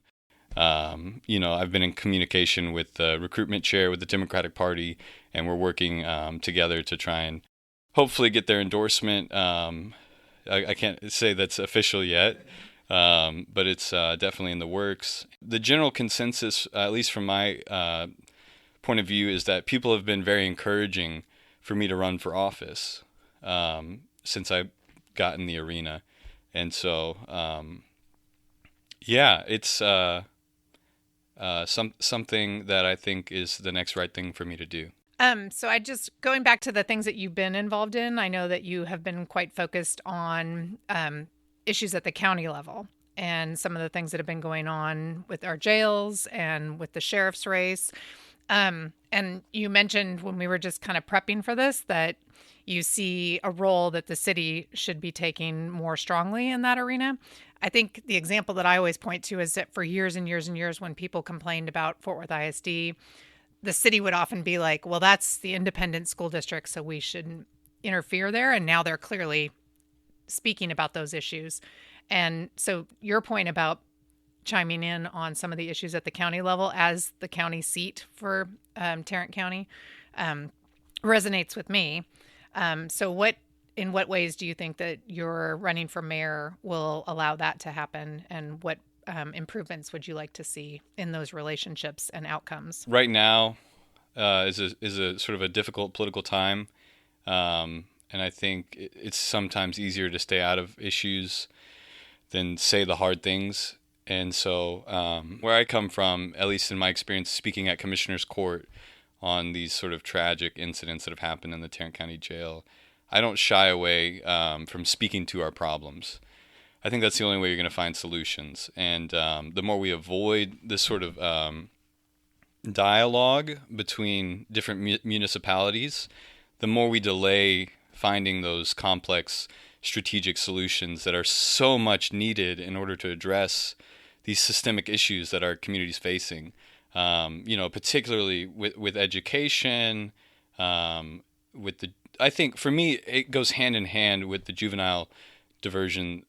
I've been in communication with the recruitment chair with the Democratic Party, and we're working together to try and hopefully get their endorsement. I can't say that's official yet, but it's definitely in the works. The general consensus, at least from my point of view, is that people have been very encouraging for me to run for office since I got in the arena. And so, it's something that I think is the next right thing for me to do. So going back to the things that you've been involved in, I know that you have been quite focused on issues at the county level and some of the things that have been going on with our jails and with the sheriff's race. And you mentioned when we were just kind of prepping for this that you see a role that the city should be taking more strongly in that arena. I think the example that I always point to is that for years and years and years, when people complained about Fort Worth ISD, the city would often be like, well, that's the independent school district, so we shouldn't interfere there. And now they're clearly speaking about those issues. And so your point about chiming in on some of the issues at the county level as the county seat for Tarrant County resonates with me. So in what ways do you think that your running for mayor will allow that to happen? And what improvements would you like to see in those relationships and outcomes? Right now is a sort of a difficult political time, and I think it's sometimes easier to stay out of issues than say the hard things. And so where I come from, at least in my experience speaking at Commissioner's Court on these sort of tragic incidents that have happened in the Tarrant County Jail, I don't shy away from speaking to our problems. I think that's the only way you're going to find solutions. And the more we avoid this sort of dialogue between different municipalities, the more we delay finding those complex strategic solutions that are so much needed in order to address these systemic issues that our community's facing. Particularly with education, I think for me, it goes hand in hand with the juvenile diversion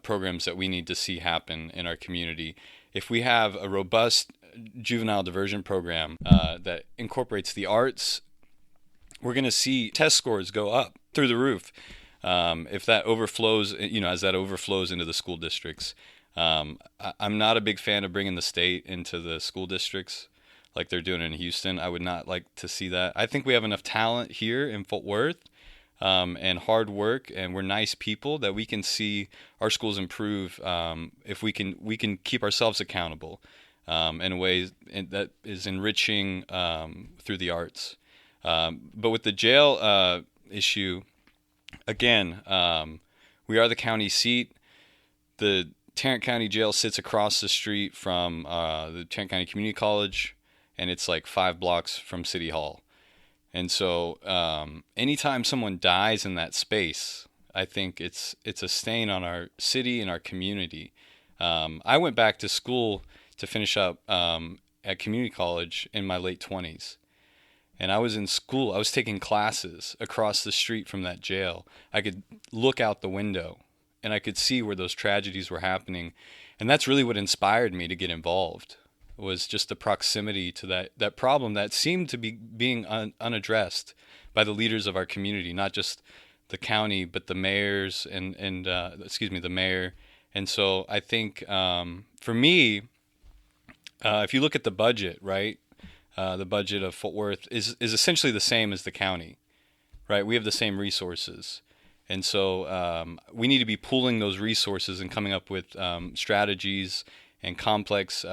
programs that we need to see happen in our community. If we have a robust juvenile diversion program that incorporates the arts, we're going to see test scores go up through the roof. If that overflows, as that overflows into the school districts. I'm not a big fan of bringing the state into the school districts like they're doing in Houston. I would not like to see that. I think we have enough talent here in Fort Worth and hard work, and we're nice people that we can see our schools improve if we can keep ourselves accountable in a way that is enriching through the arts. But with the jail issue, again, we are the county seat. The Tarrant County Jail sits across the street from the Tarrant County Community College, and it's like 5 blocks from City Hall. And so anytime someone dies in that space, I think it's a stain on our city and our community. I went back to school to finish up at community college in my late 20s. And I was in school. I was taking classes across the street from that jail. I could look out the window, and I could see where those tragedies were happening. And that's really what inspired me to get involved, was just the proximity to that problem that seemed to be being unaddressed by the leaders of our community, not just the county, but the mayors the mayor. And so I think for me, if you look at the budget, right, the budget of Fort Worth is essentially the same as the county, right? We have the same resources. And so we need to be pooling those resources and coming up with strategies and complex,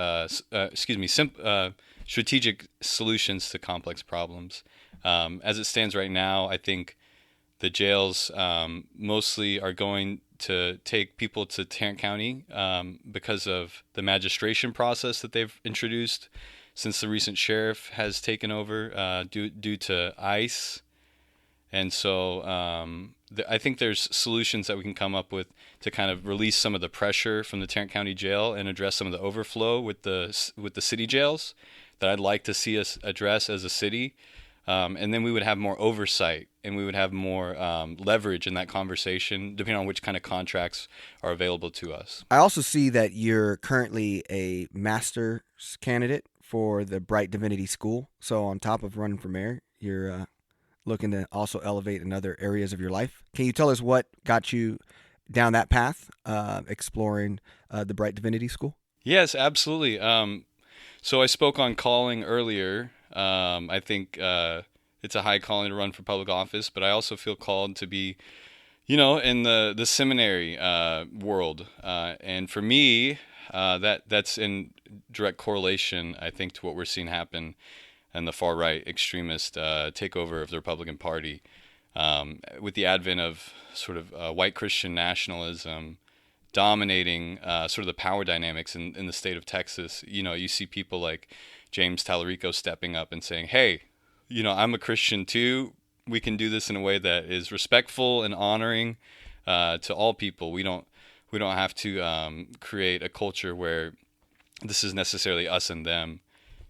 strategic solutions to complex problems. As it stands right now, I think the jails mostly are going to take people to Tarrant County because of the magistration process that they've introduced since the recent sheriff has taken over due to ICE. And so I think there's solutions that we can come up with to kind of release some of the pressure from the Tarrant County Jail and address some of the overflow with the city jails that I'd like to see us address as a city. And then we would have more oversight and we would have more leverage in that conversation, depending on which kind of contracts are available to us. I also see that you're currently a master's candidate for the Bright Divinity School. So on top of running for mayor, you're looking to also elevate in other areas of your life. Can you tell us what got you down that path, exploring the Bright Divinity School? Yes, absolutely. So I spoke on calling earlier. I think it's a high calling to run for public office, but I also feel called to be, in the seminary world. And for me, that's in direct correlation, I think, to what we're seeing happen in the far right extremist takeover of the Republican Party, with the advent of sort of white Christian nationalism dominating sort of the power dynamics in the state of Texas. You see people like James Tallarico stepping up and saying, hey, I'm a Christian too. We can do this in a way that is respectful and honoring to all people. We don't have to create a culture where this is necessarily us and them.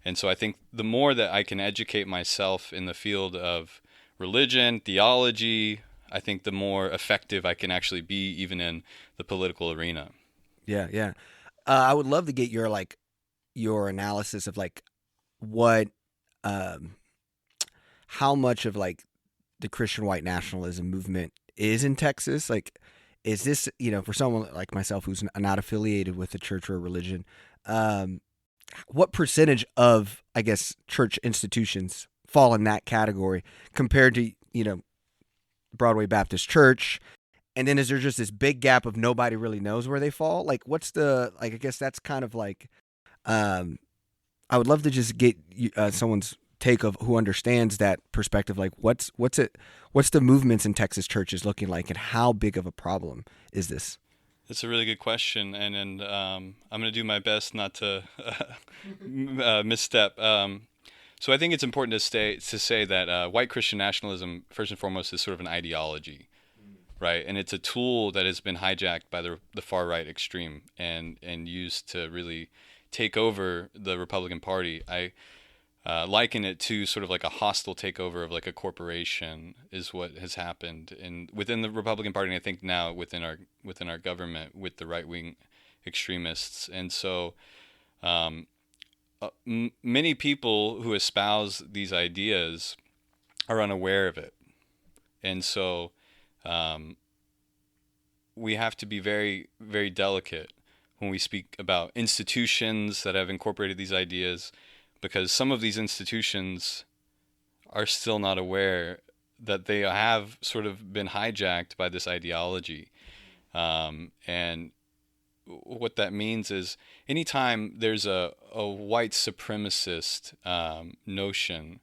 And so I think the more that I can educate myself in the field of religion, theology, I think the more effective I can actually be even in the political arena. Yeah. I would love to get your analysis of what, how much of the Christian white nationalism movement is in Texas. Is this, for someone like myself who's not affiliated with a church or a religion, what percentage of, I guess, church institutions fall in that category compared to, Broadway Baptist Church? And then is there just this big gap of nobody really knows where they fall? What's the, I guess that's kind of I would love to just get someone's take of who understands that perspective. What's the movements in Texas churches looking like, and how big of a problem is this? That's a really good question, and I'm going to do my best not to misstep. So I think it's important to say that white Christian nationalism, first and foremost, is sort of an ideology, right? And it's a tool that has been hijacked by the far right extreme and used to really take over the Republican Party. I liken it to sort of like a hostile takeover of a corporation is what has happened within the Republican Party, and I think now within our government with the right wing extremists. And so many people who espouse these ideas are unaware of it, and so we have to be very, very delicate when we speak about institutions that have incorporated these ideas, because some of these institutions are still not aware that they have sort of been hijacked by this ideology. And what that means is anytime there's a white supremacist notion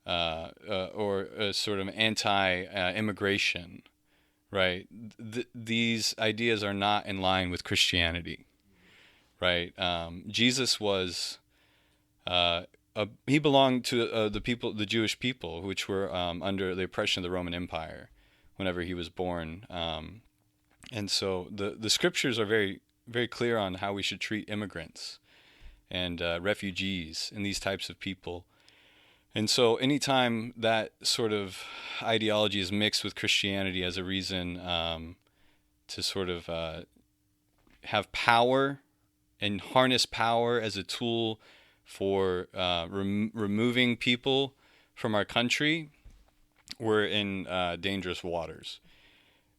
or a sort of anti-immigration, right? These ideas are not in line with Christianity, right? Jesus was he belonged to the Jewish people, which were under the oppression of the Roman Empire whenever he was born. And so the scriptures are very, very clear on how we should treat immigrants and refugees and these types of people. And so anytime that sort of ideology is mixed with Christianity as a reason to sort of have power and harness power as a tool for removing people from our country, we're in dangerous waters.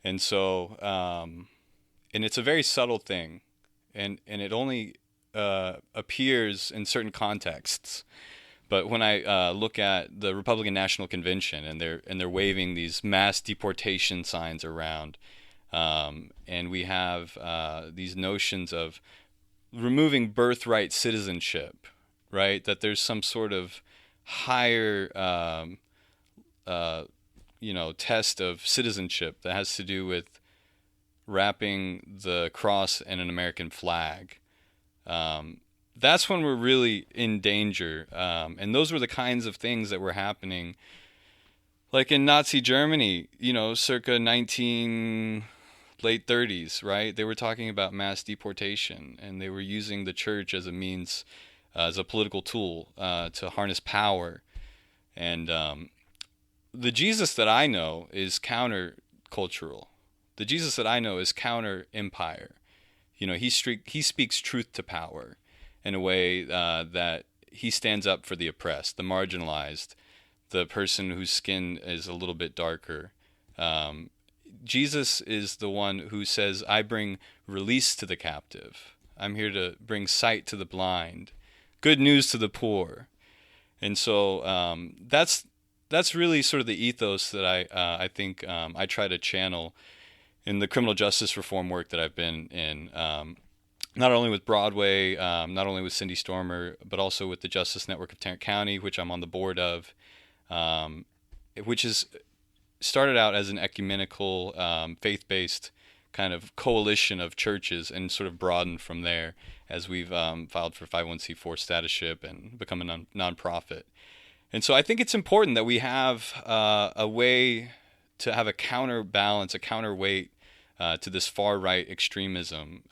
And so, and it's a very subtle thing, and it only appears in certain contexts. But when I look at the Republican National Convention and they're waving these mass deportation signs around, and we have these notions of removing birthright citizenship, right? That there's some sort of higher, test of citizenship that has to do with wrapping the cross in an American flag. That's when we're really in danger. And those were the kinds of things that were happening, like in Nazi Germany, circa late 30s, right? They were talking about mass deportation, and they were using the church as a means, as a political tool to harness power. And the Jesus that I know is counter-cultural. The Jesus that I know is counter-empire. He speaks truth to power in a way that he stands up for the oppressed, the marginalized, the person whose skin is a little bit darker. Jesus is the one who says, I bring release to the captive. I'm here to bring sight to the blind, good news to the poor. And so that's really sort of the ethos that I think I try to channel in the criminal justice reform work that I've been in, not only with Broadway, not only with Cindy Stormer, but also with the Justice Network of Tarrant County, which I'm on the board of, which is started out as an ecumenical, faith-based kind of coalition of churches and sort of broadened from there as we've filed for 501c4 statusship and become a nonprofit. And so I think it's important that we have a way to have a counterbalance, a counterweight to this far-right extremism,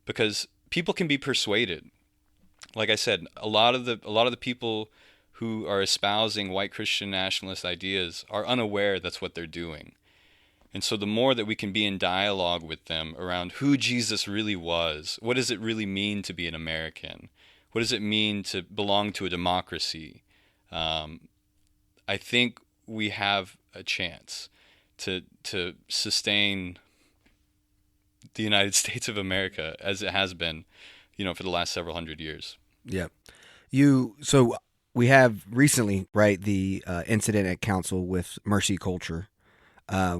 because people can be persuaded. Like I said, a lot of the people who are espousing white Christian nationalist ideas are unaware that's what they're doing. And so the more that we can be in dialogue with them around who Jesus really was, what does it really mean to be an American? What does it mean to belong to a democracy? I think we have a chance to sustain the United States of America as it has been, for the last several hundred years. Yeah. So we have recently, right, the incident at council with Mercy Culture,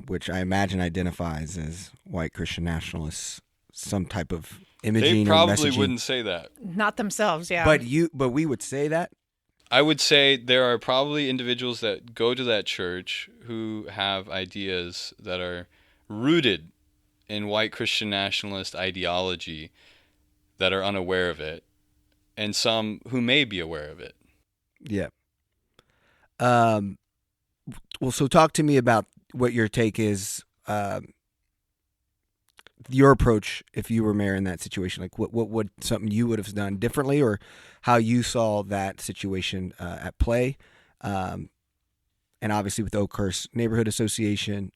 which I imagine identifies as white Christian nationalists, some type of imaging. They probably or messaging. wouldn't say that. Not themselves, yeah. But we would say that. I would say there are probably individuals that go to that church who have ideas that are rooted in white Christian nationalist ideology that are unaware of it, and some who may be aware of it. Yeah. Well, so talk to me about what your take is, your approach if you were mayor in that situation. Like, what would something you would have done differently, or how you saw that situation at play? And obviously with Oakhurst Neighborhood Association,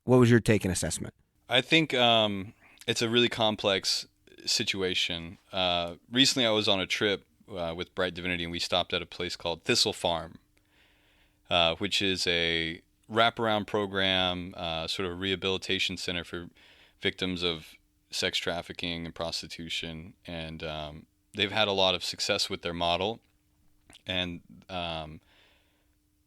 what was your take and assessment? I think it's a really complex situation. Recently, I was on a trip with Bright Divinity, and we stopped at a place called Thistle Farm, which is a wraparound program, sort of a rehabilitation center for victims of sex trafficking and prostitution. And they've had a lot of success with their model. And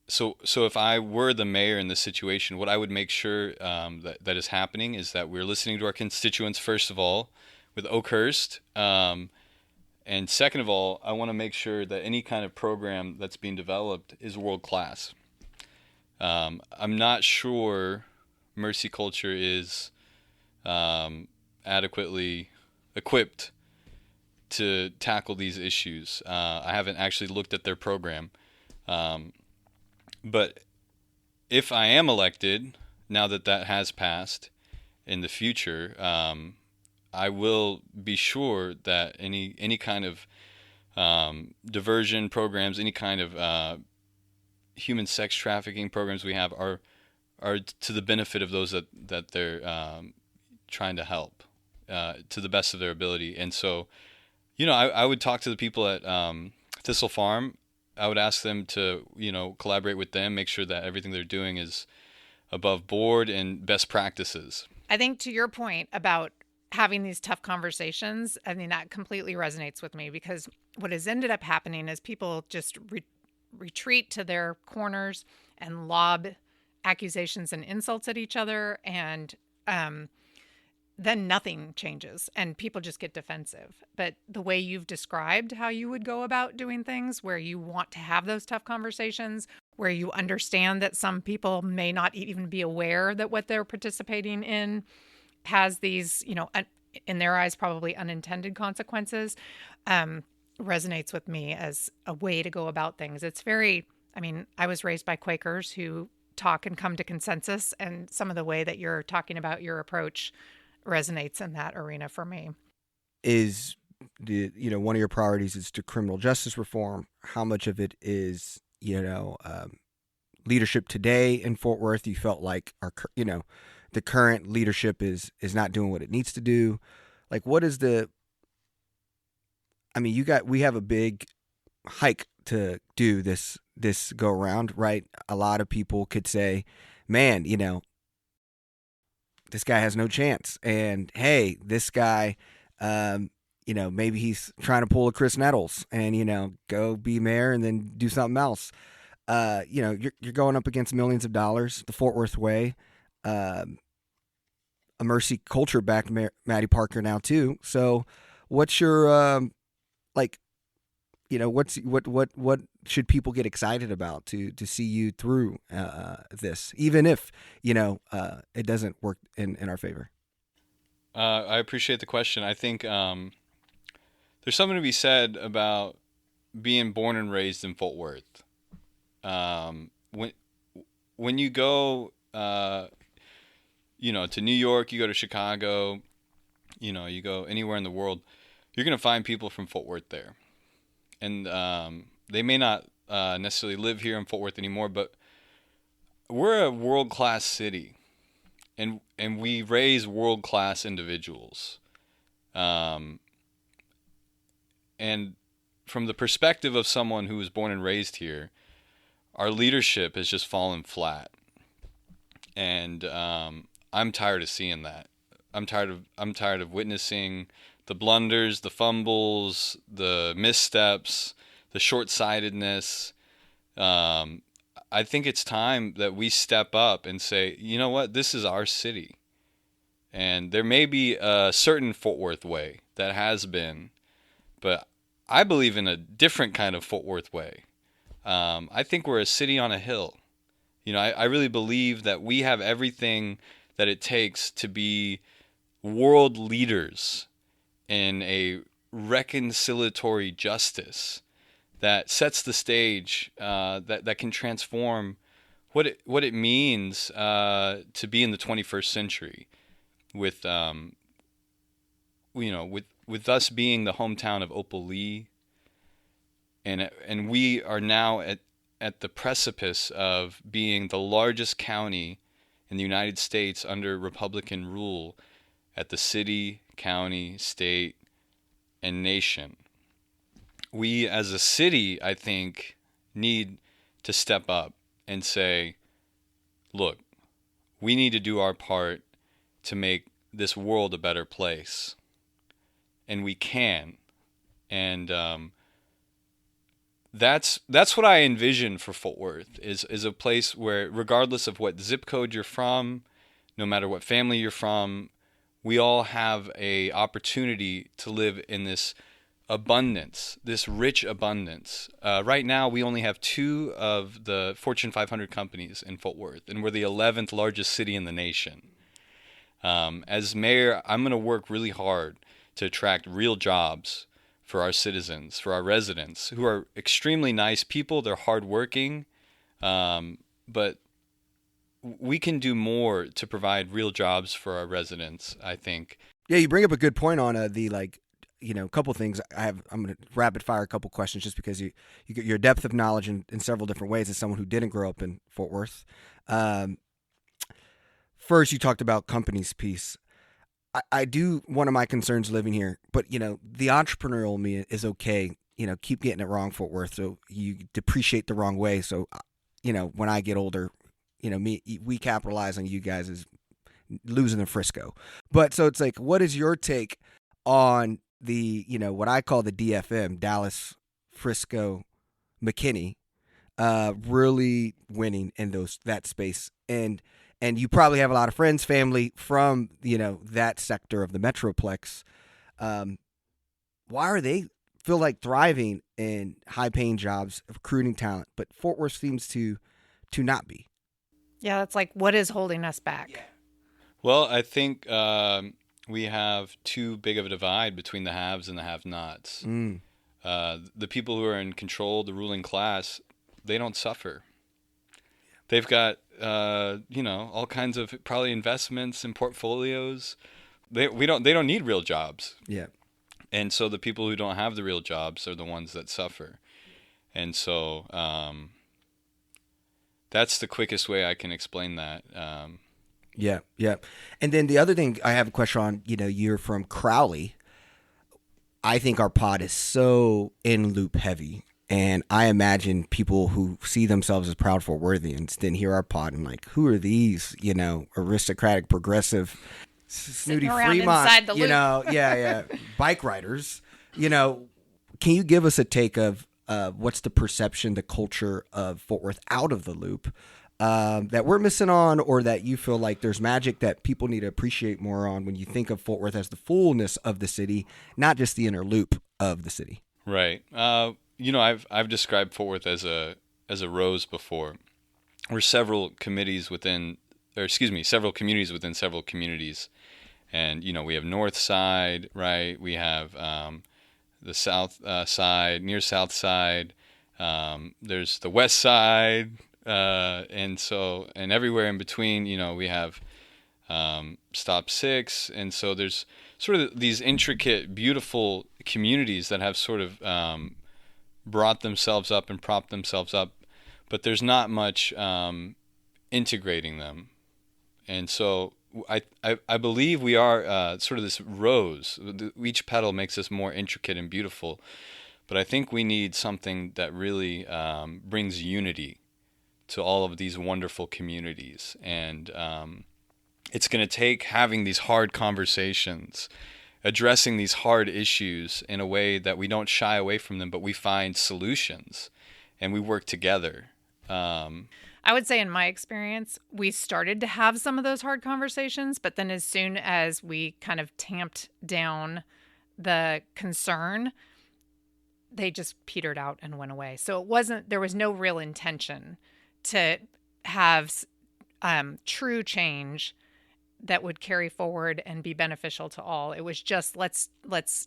so if I were the mayor in this situation, what I would make sure that is happening is that we're listening to our constituents, first of all, with Oakhurst. And second of all, I want to make sure that any kind of program that's being developed is world class. I'm not sure Mercy Culture is adequately equipped to tackle these issues. I haven't actually looked at their program. But if I am elected, now that has passed, in the future, I will be sure that any kind of diversion programs, any kind of human sex trafficking programs we have are to the benefit of those that they're trying to help to the best of their ability. And so, I would talk to the people at Thistle Farm. I would ask them to, collaborate with them, make sure that everything they're doing is above board and best practices. I think to your point about having these tough conversations, I mean, that completely resonates with me, because what has ended up happening is people just retreat to their corners and lob accusations and insults at each other. And then nothing changes and people just get defensive. But the way you've described how you would go about doing things, where you want to have those tough conversations, where you understand that some people may not even be aware that what they're participating in has these, in their eyes, probably unintended consequences, resonates with me as a way to go about things. It's very, I was raised by Quakers who talk and come to consensus, and some of the way that you're talking about your approach resonates in that arena for me. Is one of your priorities is to criminal justice reform? How much of it is leadership today in Fort Worth? You felt like the current leadership is not doing what it needs to do. Like, what is we have a big hike to do this go around, right? A lot of people could say, man, this guy has no chance. And hey, this guy, maybe he's trying to pull a Chris Nettles and, go be mayor and then do something else. You're going up against millions of dollars, the Fort Worth way, a Mercy culture backed Maddie Parker now too. So what's your, what should people get excited about to see you through this, even if it doesn't work in our favor? I appreciate the question. I think there's something to be said about being born and raised in Fort Worth. When you go to New York, you go to Chicago, you go anywhere in the world, you're going to find people from Fort Worth there. And they may not necessarily live here in Fort Worth anymore, but we're a world-class city, and we raise world-class individuals. And from the perspective of someone who was born and raised here, our leadership has just fallen flat. And I'm tired of seeing that. I'm tired of witnessing the blunders, the fumbles, the missteps, the short-sightedness. I think it's time that we step up and say, you know what, this is our city. And there may be a certain Fort Worth way that has been, but I believe in a different kind of Fort Worth way. I think we're a city on a hill. I really believe that we have everything that it takes to be world leaders in a reconciliatory justice that sets the stage, that can transform what it means to be in the 21st century, with with us being the hometown of Opal Lee, and we are now at the precipice of being the largest county in the United States under Republican rule at the city, county, state, and nation. We as a city, I think, need to step up and say, look, we need to do our part to make this world a better place. And we can. And that's what I envision for Fort Worth, is a place where, regardless of what zip code you're from, no matter what family you're from, we all have a opportunity to live in this abundance, this rich abundance. Right now, we only have 2 of the Fortune 500 companies in Fort Worth, and we're the 11th largest city in the nation. As mayor, I'm going to work really hard to attract real jobs for our citizens, for our residents, who are extremely nice people. They're hardworking, but we can do more to provide real jobs for our residents, I think. Yeah, you bring up a good point on couple things. I'm going to rapid fire a couple questions just because you get your depth of knowledge in several different ways as someone who didn't grow up in Fort Worth. First, you talked about companies piece. I do, one of my concerns living here, but the entrepreneurial me is okay. Keep getting it wrong, Fort Worth. So you depreciate the wrong way. So, when I get older, we capitalize on you guys losing to Frisco. But so it's like, what is your take on the, what I call the DFM, Dallas, Frisco, McKinney, really winning in that space? And you probably have a lot of friends, family from, that sector of the Metroplex. Why are they feel like thriving in high-paying jobs, recruiting talent, but Fort Worth seems to not be? Yeah, that's like, what is holding us back? Yeah. Well, I think we have too big of a divide between the haves and the have-nots. The people who are in control, the ruling class, they don't suffer. They've got, all kinds of probably investments and portfolios. They don't need real jobs. Yeah. And so the people who don't have the real jobs are the ones that suffer. And so that's the quickest way I can explain that. Yeah. And then the other thing I have a question on, you're from Crowley. I think our pod is so in loop heavy. And I imagine people who see themselves as proud Fort Worthians then hear our pod and like, who are these, aristocratic, progressive, snooty Fremont, inside the loop. Yeah, bike riders. Can you give us a take of what's the perception, the culture of Fort Worth out of the loop that we're missing on, or that you feel like there's magic that people need to appreciate more on when you think of Fort Worth as the fullness of the city, not just the inner loop of the city? Right. I've described Fort Worth as a rose before. We're several communities within several communities. And, we have North Side, right? We have the South Side, near South Side. There's the West Side. And everywhere in between, we have Stop 6. And so there's sort of these intricate, beautiful communities that have sort of brought themselves up and propped themselves up, but there's not much integrating them. And so I believe we are sort of this rose. Each petal makes us more intricate and beautiful, but I think we need something that really brings unity to all of these wonderful communities. And it's going to take having these hard conversations, addressing these hard issues in a way that we don't shy away from them, but we find solutions and we work together. I would say in my experience, we started to have some of those hard conversations, but then as soon as we kind of tamped down the concern, they just petered out and went away. So there was no real intention to have true change that would carry forward and be beneficial to all. It was just, let's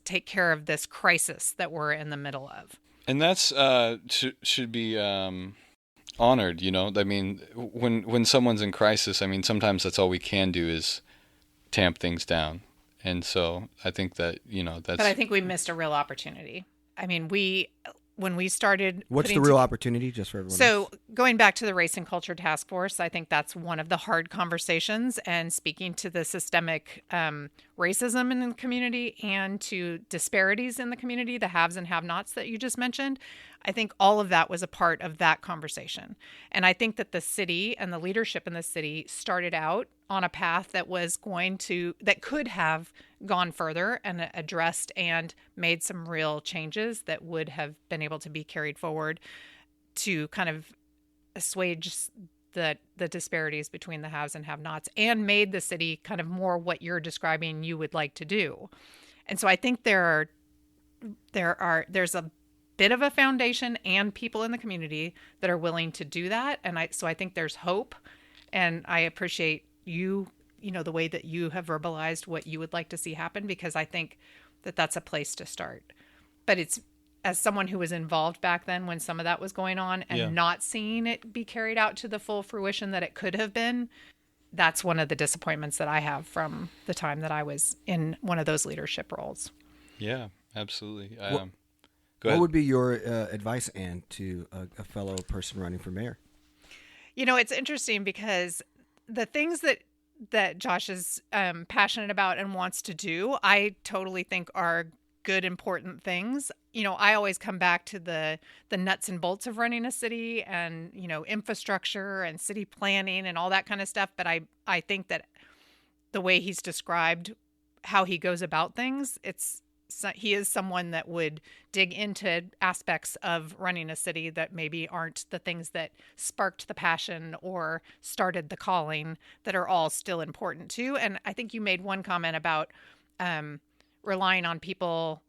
take care of this crisis that we're in the middle of. And that's should be honored, I mean, when someone's in crisis, I mean, sometimes that's all we can do is tamp things down. And so I think that, that's... But I think we missed a real opportunity. I mean, when we started... What's the real opportunity, just for everyone else? Going back to the Race and Culture Task Force, I think that's one of the hard conversations, and speaking to the systemic racism in the community and to disparities in the community, the haves and have-nots that you just mentioned, I think all of that was a part of that conversation. And I think that the city and the leadership in the city started out on a path that could have gone further and addressed and made some real changes that would have been able to be carried forward to kind of assuage the disparities between the haves and have-nots, and made the city kind of more what you're describing you would like to do. And so I think there's a bit of a foundation and people in the community that are willing to do that. And I think there's hope, and I appreciate the way that you have verbalized what you would like to see happen, because I think that that's a place to start. But it's, as someone who was involved back then when some of that was going on and not seeing it be carried out to the full fruition that it could have been, that's one of the disappointments that I have from the time that I was in one of those leadership roles. Yeah, absolutely. Go ahead. What would be your advice, Ann, to a fellow person running for mayor? It's interesting because the things that Josh is passionate about and wants to do, I totally think are good, important things. I always come back to the nuts and bolts of running a city and, infrastructure and city planning and all that kind of stuff. But I think that the way he's described how he goes about things, he is someone that would dig into aspects of running a city that maybe aren't the things that sparked the passion or started the calling, that are all still important too. And I think you made one comment about relying on people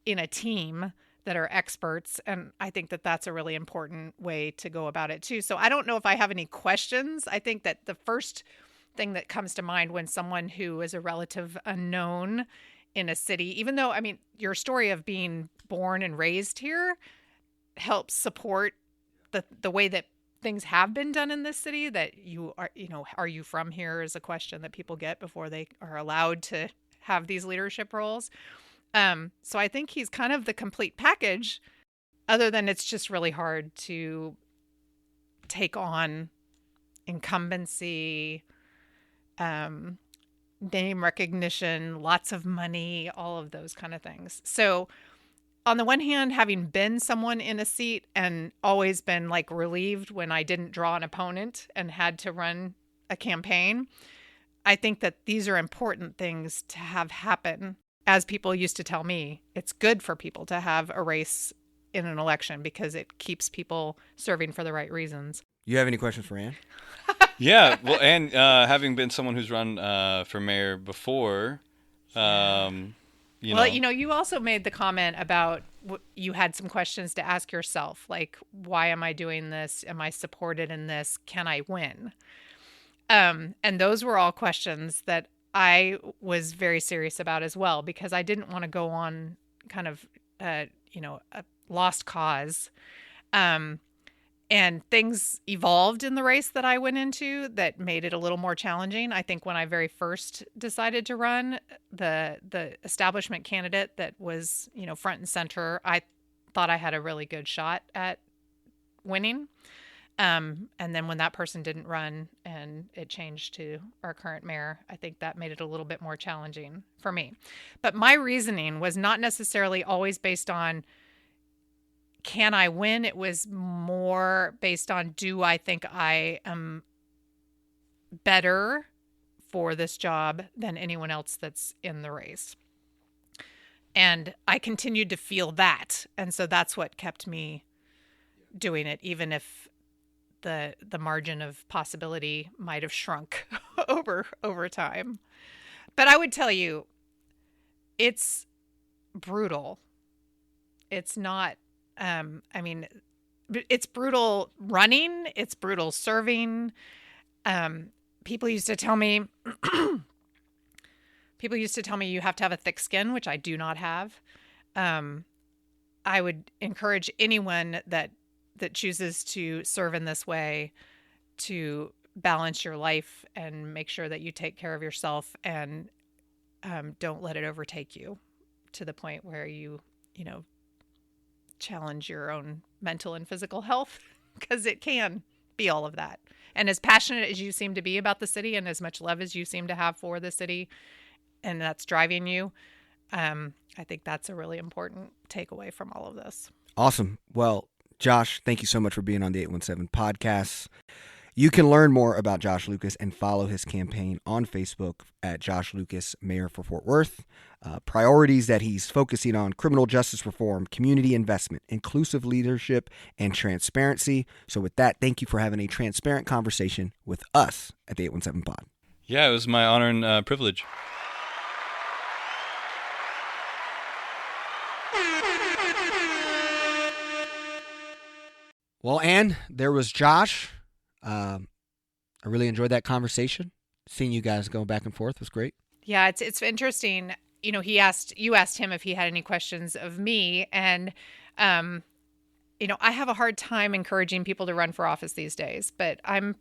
in a team that are experts. And I think that that's a really important way to go about it too. So I don't know if I have any questions. I think that the first thing that comes to mind when someone who is a relative unknown in a city, even though, I mean, your story of being born and raised here helps support the way that things have been done in this city, that you are, are you from here is a question that people get before they are allowed to have these leadership roles. So I think he's kind of the complete package, other than it's just really hard to take on incumbency, name recognition, lots of money, all of those kind of things. So on the one hand, having been someone in a seat and always been like relieved when I didn't draw an opponent and had to run a campaign, I think that these are important things to have happen. As people used to tell me, it's good for people to have a race in an election because it keeps people serving for the right reasons. You have any questions for Ann? Yeah, well, and having been someone who's run for mayor before, you also made the comment about you had some questions to ask yourself, like, why am I doing this? Am I supported in this? Can I win? And those were all questions that I was very serious about as well, because I didn't want to go on kind of, a lost cause. And things evolved in the race that I went into that made it a little more challenging. I think when I very first decided to run, the establishment candidate that was, front and center, I thought I had a really good shot at winning. And then when that person didn't run and it changed to our current mayor, I think that made it a little bit more challenging for me. But my reasoning was not necessarily always based on, can I win? It was more based on, do I think I am better for this job than anyone else that's in the race? And I continued to feel that. And so that's what kept me doing it, even if the margin of possibility might have shrunk over time. But I would tell you, it's brutal. It's not, it's brutal running. It's brutal serving. People used to tell me you have to have a thick skin, which I do not have. I would encourage anyone that chooses to serve in this way to balance your life and make sure that you take care of yourself and don't let it overtake you to the point where you challenge your own mental and physical health, because it can be all of that. And as passionate as you seem to be about the city and as much love as you seem to have for the city, and that's driving you, I think that's a really important takeaway from all of this. Awesome. Well, Josh, thank you so much for being on the 817 podcast. You can learn more about Josh Lucas and follow his campaign on Facebook at Josh Lucas, Mayor for Fort Worth. Priorities that he's focusing on: criminal justice reform, community investment, inclusive leadership, and transparency. So with that, thank you for having a transparent conversation with us at the 817 Pod. Yeah, it was my honor and privilege. Well, Ann, there was Josh. I really enjoyed that conversation. Seeing you guys go back and forth was great. Yeah, it's interesting. You asked him if he had any questions of me, and I have a hard time encouraging people to run for office these days, but I'm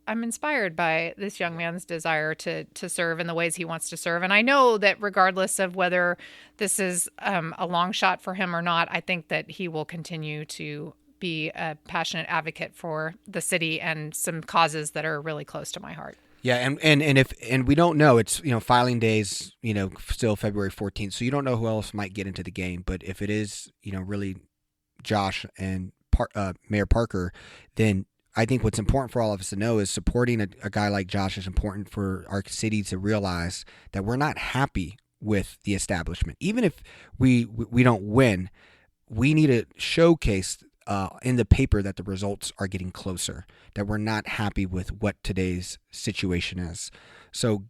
inspired by this young man's desire to serve in the ways he wants to serve. And I know that regardless of whether this is a long shot for him or not, I think that he will continue to be a passionate advocate for the city and some causes that are really close to my heart. Yeah, and we don't know. It's filing days, still February 14th, so you don't know who else might get into the game. But if it is really Josh and Mayor Parker, then I think what's important for all of us to know is supporting a guy like Josh is important for our city to realize that we're not happy with the establishment. Even if we don't win, we need to showcase in the paper that the results are getting closer, that we're not happy with what today's situation is. So,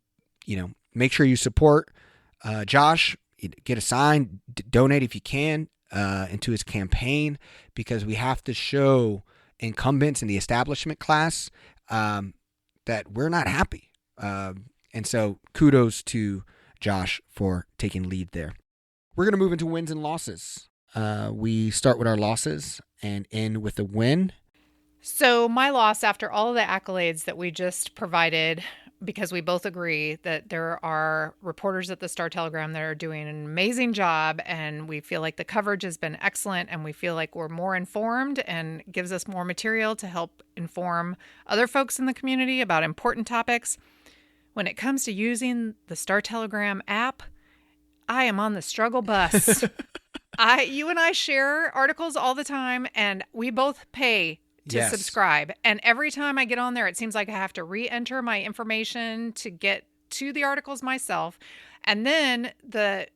make sure you support Josh, get a sign, donate if you can into his campaign, because we have to show incumbents in the establishment class that we're not happy. And so kudos to Josh for taking lead there. We're going to move into wins and losses. We start with our losses and end with a win. So my loss, after all of the accolades that we just provided, because we both agree that there are reporters at the Star-Telegram that are doing an amazing job, and we feel like the coverage has been excellent, and we feel like we're more informed and gives us more material to help inform other folks in the community about important topics. When it comes to using the Star-Telegram app, I am on the struggle bus. You and I share articles all the time, and we both pay to subscribe. And every time I get on there, it seems like I have to re-enter my information to get to the articles myself. And then the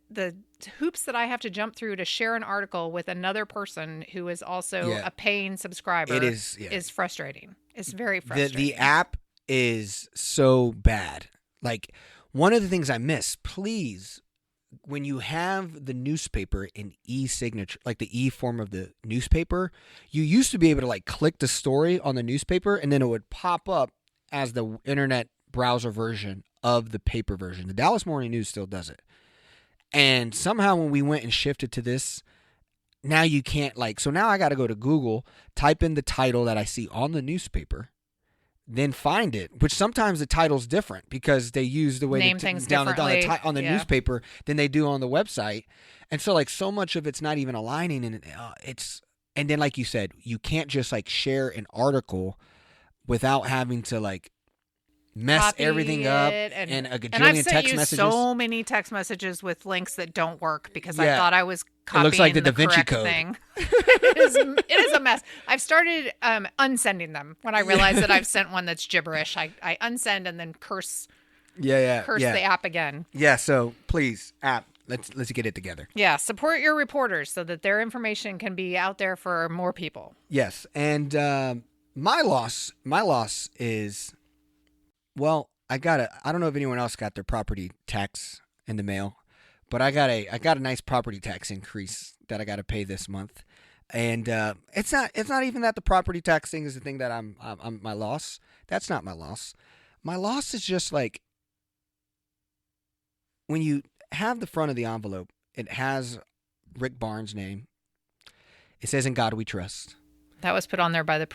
hoops that I have to jump through to share an article with another person who is also a paying subscriber is frustrating. It's very frustrating. The app is so bad. Like, one of the things I miss, please, when you have the newspaper in e-signature, like the e-form of the newspaper, you used to be able to like click the story on the newspaper and then it would pop up as the internet browser version of the paper version. The Dallas Morning News still does it. And somehow when we went and shifted to this, now you can't so now I got to go to Google, type in the title that I see on the newspaper, then find it, which sometimes the title's different because they use the way name things differently on the newspaper than they do on the website. And so so much of it's not even aligning, and and then like you said, you can't just share an article without having to mess copy everything up and a gajillion text messages. So many text messages with links that don't work because I thought I was copying it looks like the Da Vinci correct Code thing. It is a mess. I've started unsending them when I realize that I've sent one that's gibberish. I unsend and then curse the app again. Yeah, so please, app, let's get it together. Yeah, support your reporters so that their information can be out there for more people. Yes, and my loss is, well, I don't know if anyone else got their property tax in the mail, but I got a nice property tax increase that I got to pay this month. And it's not even that the property tax thing is the thing that I'm my loss. That's not my loss. My loss is just when you have the front of the envelope, it has Rick Barnes' name. It says "In God We Trust." That was put on there by the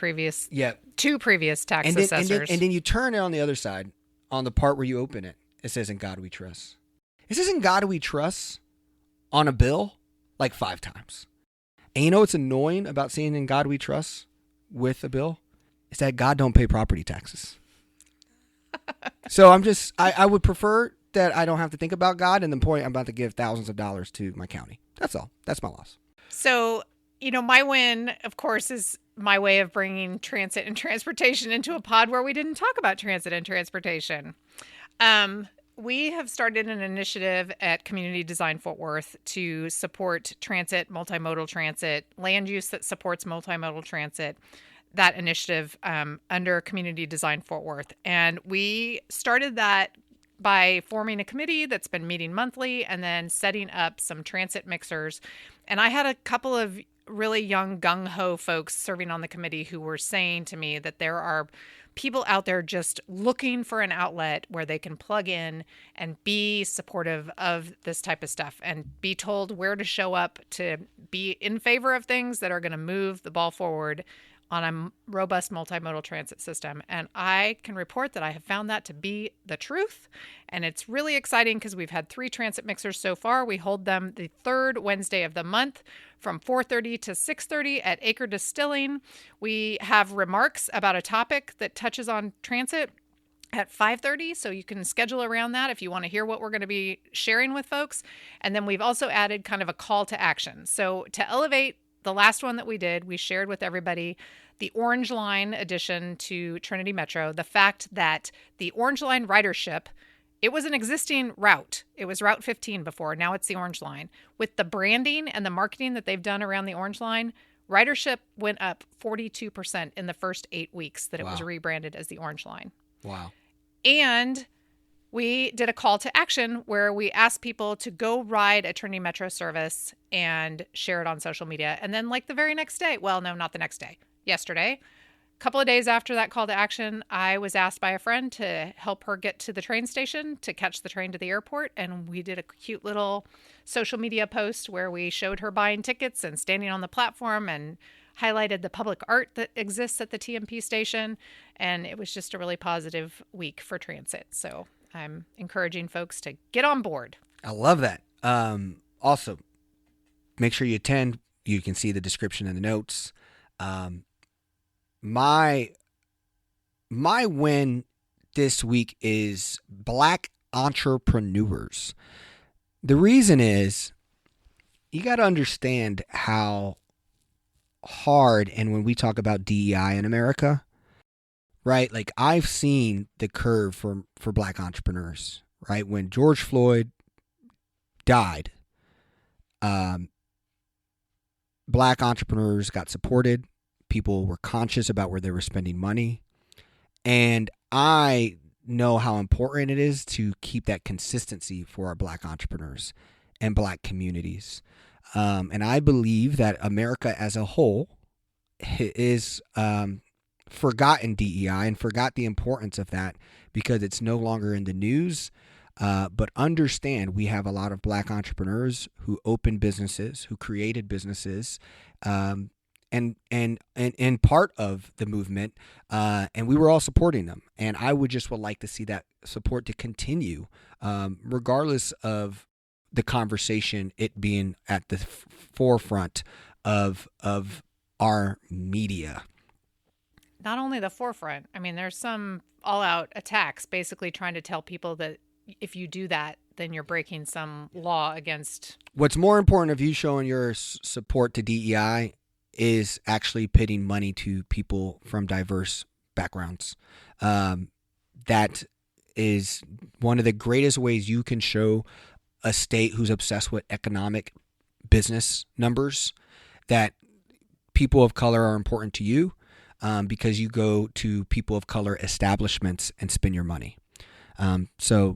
two previous tax assessors. And then you turn it on the other side, on the part where you open it. It says "In God We Trust." It says "In God We Trust" on a bill 5 times. And you know what's annoying about seeing "In God We Trust" with a bill? Is that God don't pay property taxes. So I would prefer that I don't have to think about God and the point I'm about to give thousands of dollars to my county. That's all. That's my loss. So, my win, of course, is my way of bringing transit and transportation into a pod where we didn't talk about transit and transportation. We have started an initiative at Community Design Fort Worth to support transit, multimodal transit, land use that supports multimodal transit, that initiative under Community Design Fort Worth. And we started that by forming a committee that's been meeting monthly and then setting up some transit mixers. And I had a couple of really young gung-ho folks serving on the committee who were saying to me that there are people out there just looking for an outlet where they can plug in and be supportive of this type of stuff and be told where to show up to be in favor of things that are going to move the ball forward on a robust multimodal transit system. And I can report that I have found that to be the truth. And it's really exciting because we've had 3 transit mixers so far. We hold them the 3rd Wednesday of the month from 4:30 to 6:30 at Acre Distilling. We have remarks about a topic that touches on transit at 5:30, so you can schedule around that if you want to hear what we're going to be sharing with folks. And then we've also added kind of a call to action. So to elevate the last one that we did, we shared with everybody the Orange Line addition to Trinity Metro, the fact that the Orange Line ridership, it was an existing route. It was Route 15 before. Now it's the Orange Line. With the branding and the marketing that they've done around the Orange Line, ridership went up 42% in the first 8 weeks that it was rebranded as the Orange Line. Wow. And we did a call to action where we asked people to go ride a Trinity Metro service and share it on social media. And then like the very next day, well, no, not the next day, yesterday, a couple of days after that call to action, I was asked by a friend to help her get to the train station to catch the train to the airport. And we did a cute little social media post where we showed her buying tickets and standing on the platform and highlighted the public art that exists at the TMP station. And it was just a really positive week for transit. So I'm encouraging folks to get on board. I love that. Also, make sure you attend. You can see the description in the notes. My win this week is Black entrepreneurs. The reason is you got to understand how hard, and when we talk about DEI in America, right? Like I've seen the curve for Black entrepreneurs, right? When George Floyd died, Black entrepreneurs got supported. People were conscious about where they were spending money. And I know how important it is to keep that consistency for our Black entrepreneurs and Black communities. And I believe that America as a whole is forgotten DEI and forgot the importance of that because it's no longer in the news. But understand we have a lot of Black entrepreneurs who opened businesses, who created businesses, and part of the movement, and we were all supporting them. And I would like to see that support to continue, regardless of the conversation, it being at the forefront of our media. Not only the forefront. I mean, there's some all-out attacks basically trying to tell people that if you do that, then you're breaking some law against. What's more important of you showing your support to DEI is actually pitting money to people from diverse backgrounds. That is one of the greatest ways you can show a state who's obsessed with economic business numbers that people of color are important to you, because you go to people of color establishments and spend your money. So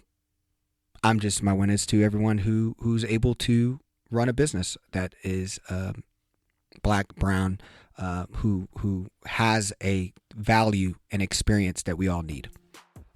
my win is to everyone who's able to run a business that is Black, brown, who has a value and experience that we all need.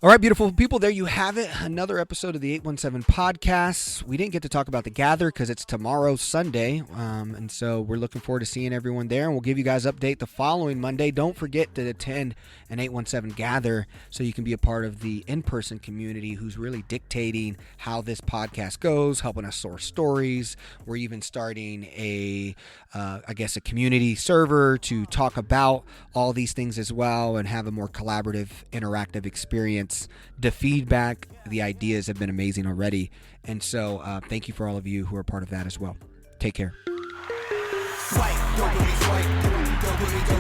All right, beautiful people, there you have it. Another episode of the 817 podcast. We didn't get to talk about the Gather because it's tomorrow, Sunday. And so we're looking forward to seeing everyone there. And we'll give you guys an update the following Monday. Don't forget to attend an 817 Gather so you can be a part of the in-person community who's really dictating how this podcast goes, helping us source stories. We're even starting a community server to talk about all these things as well and have a more collaborative, interactive experience. The feedback, the ideas have been amazing already. And so thank you for all of you who are part of that as well. Take care. Swipe, dopamine, swipe, dopamine,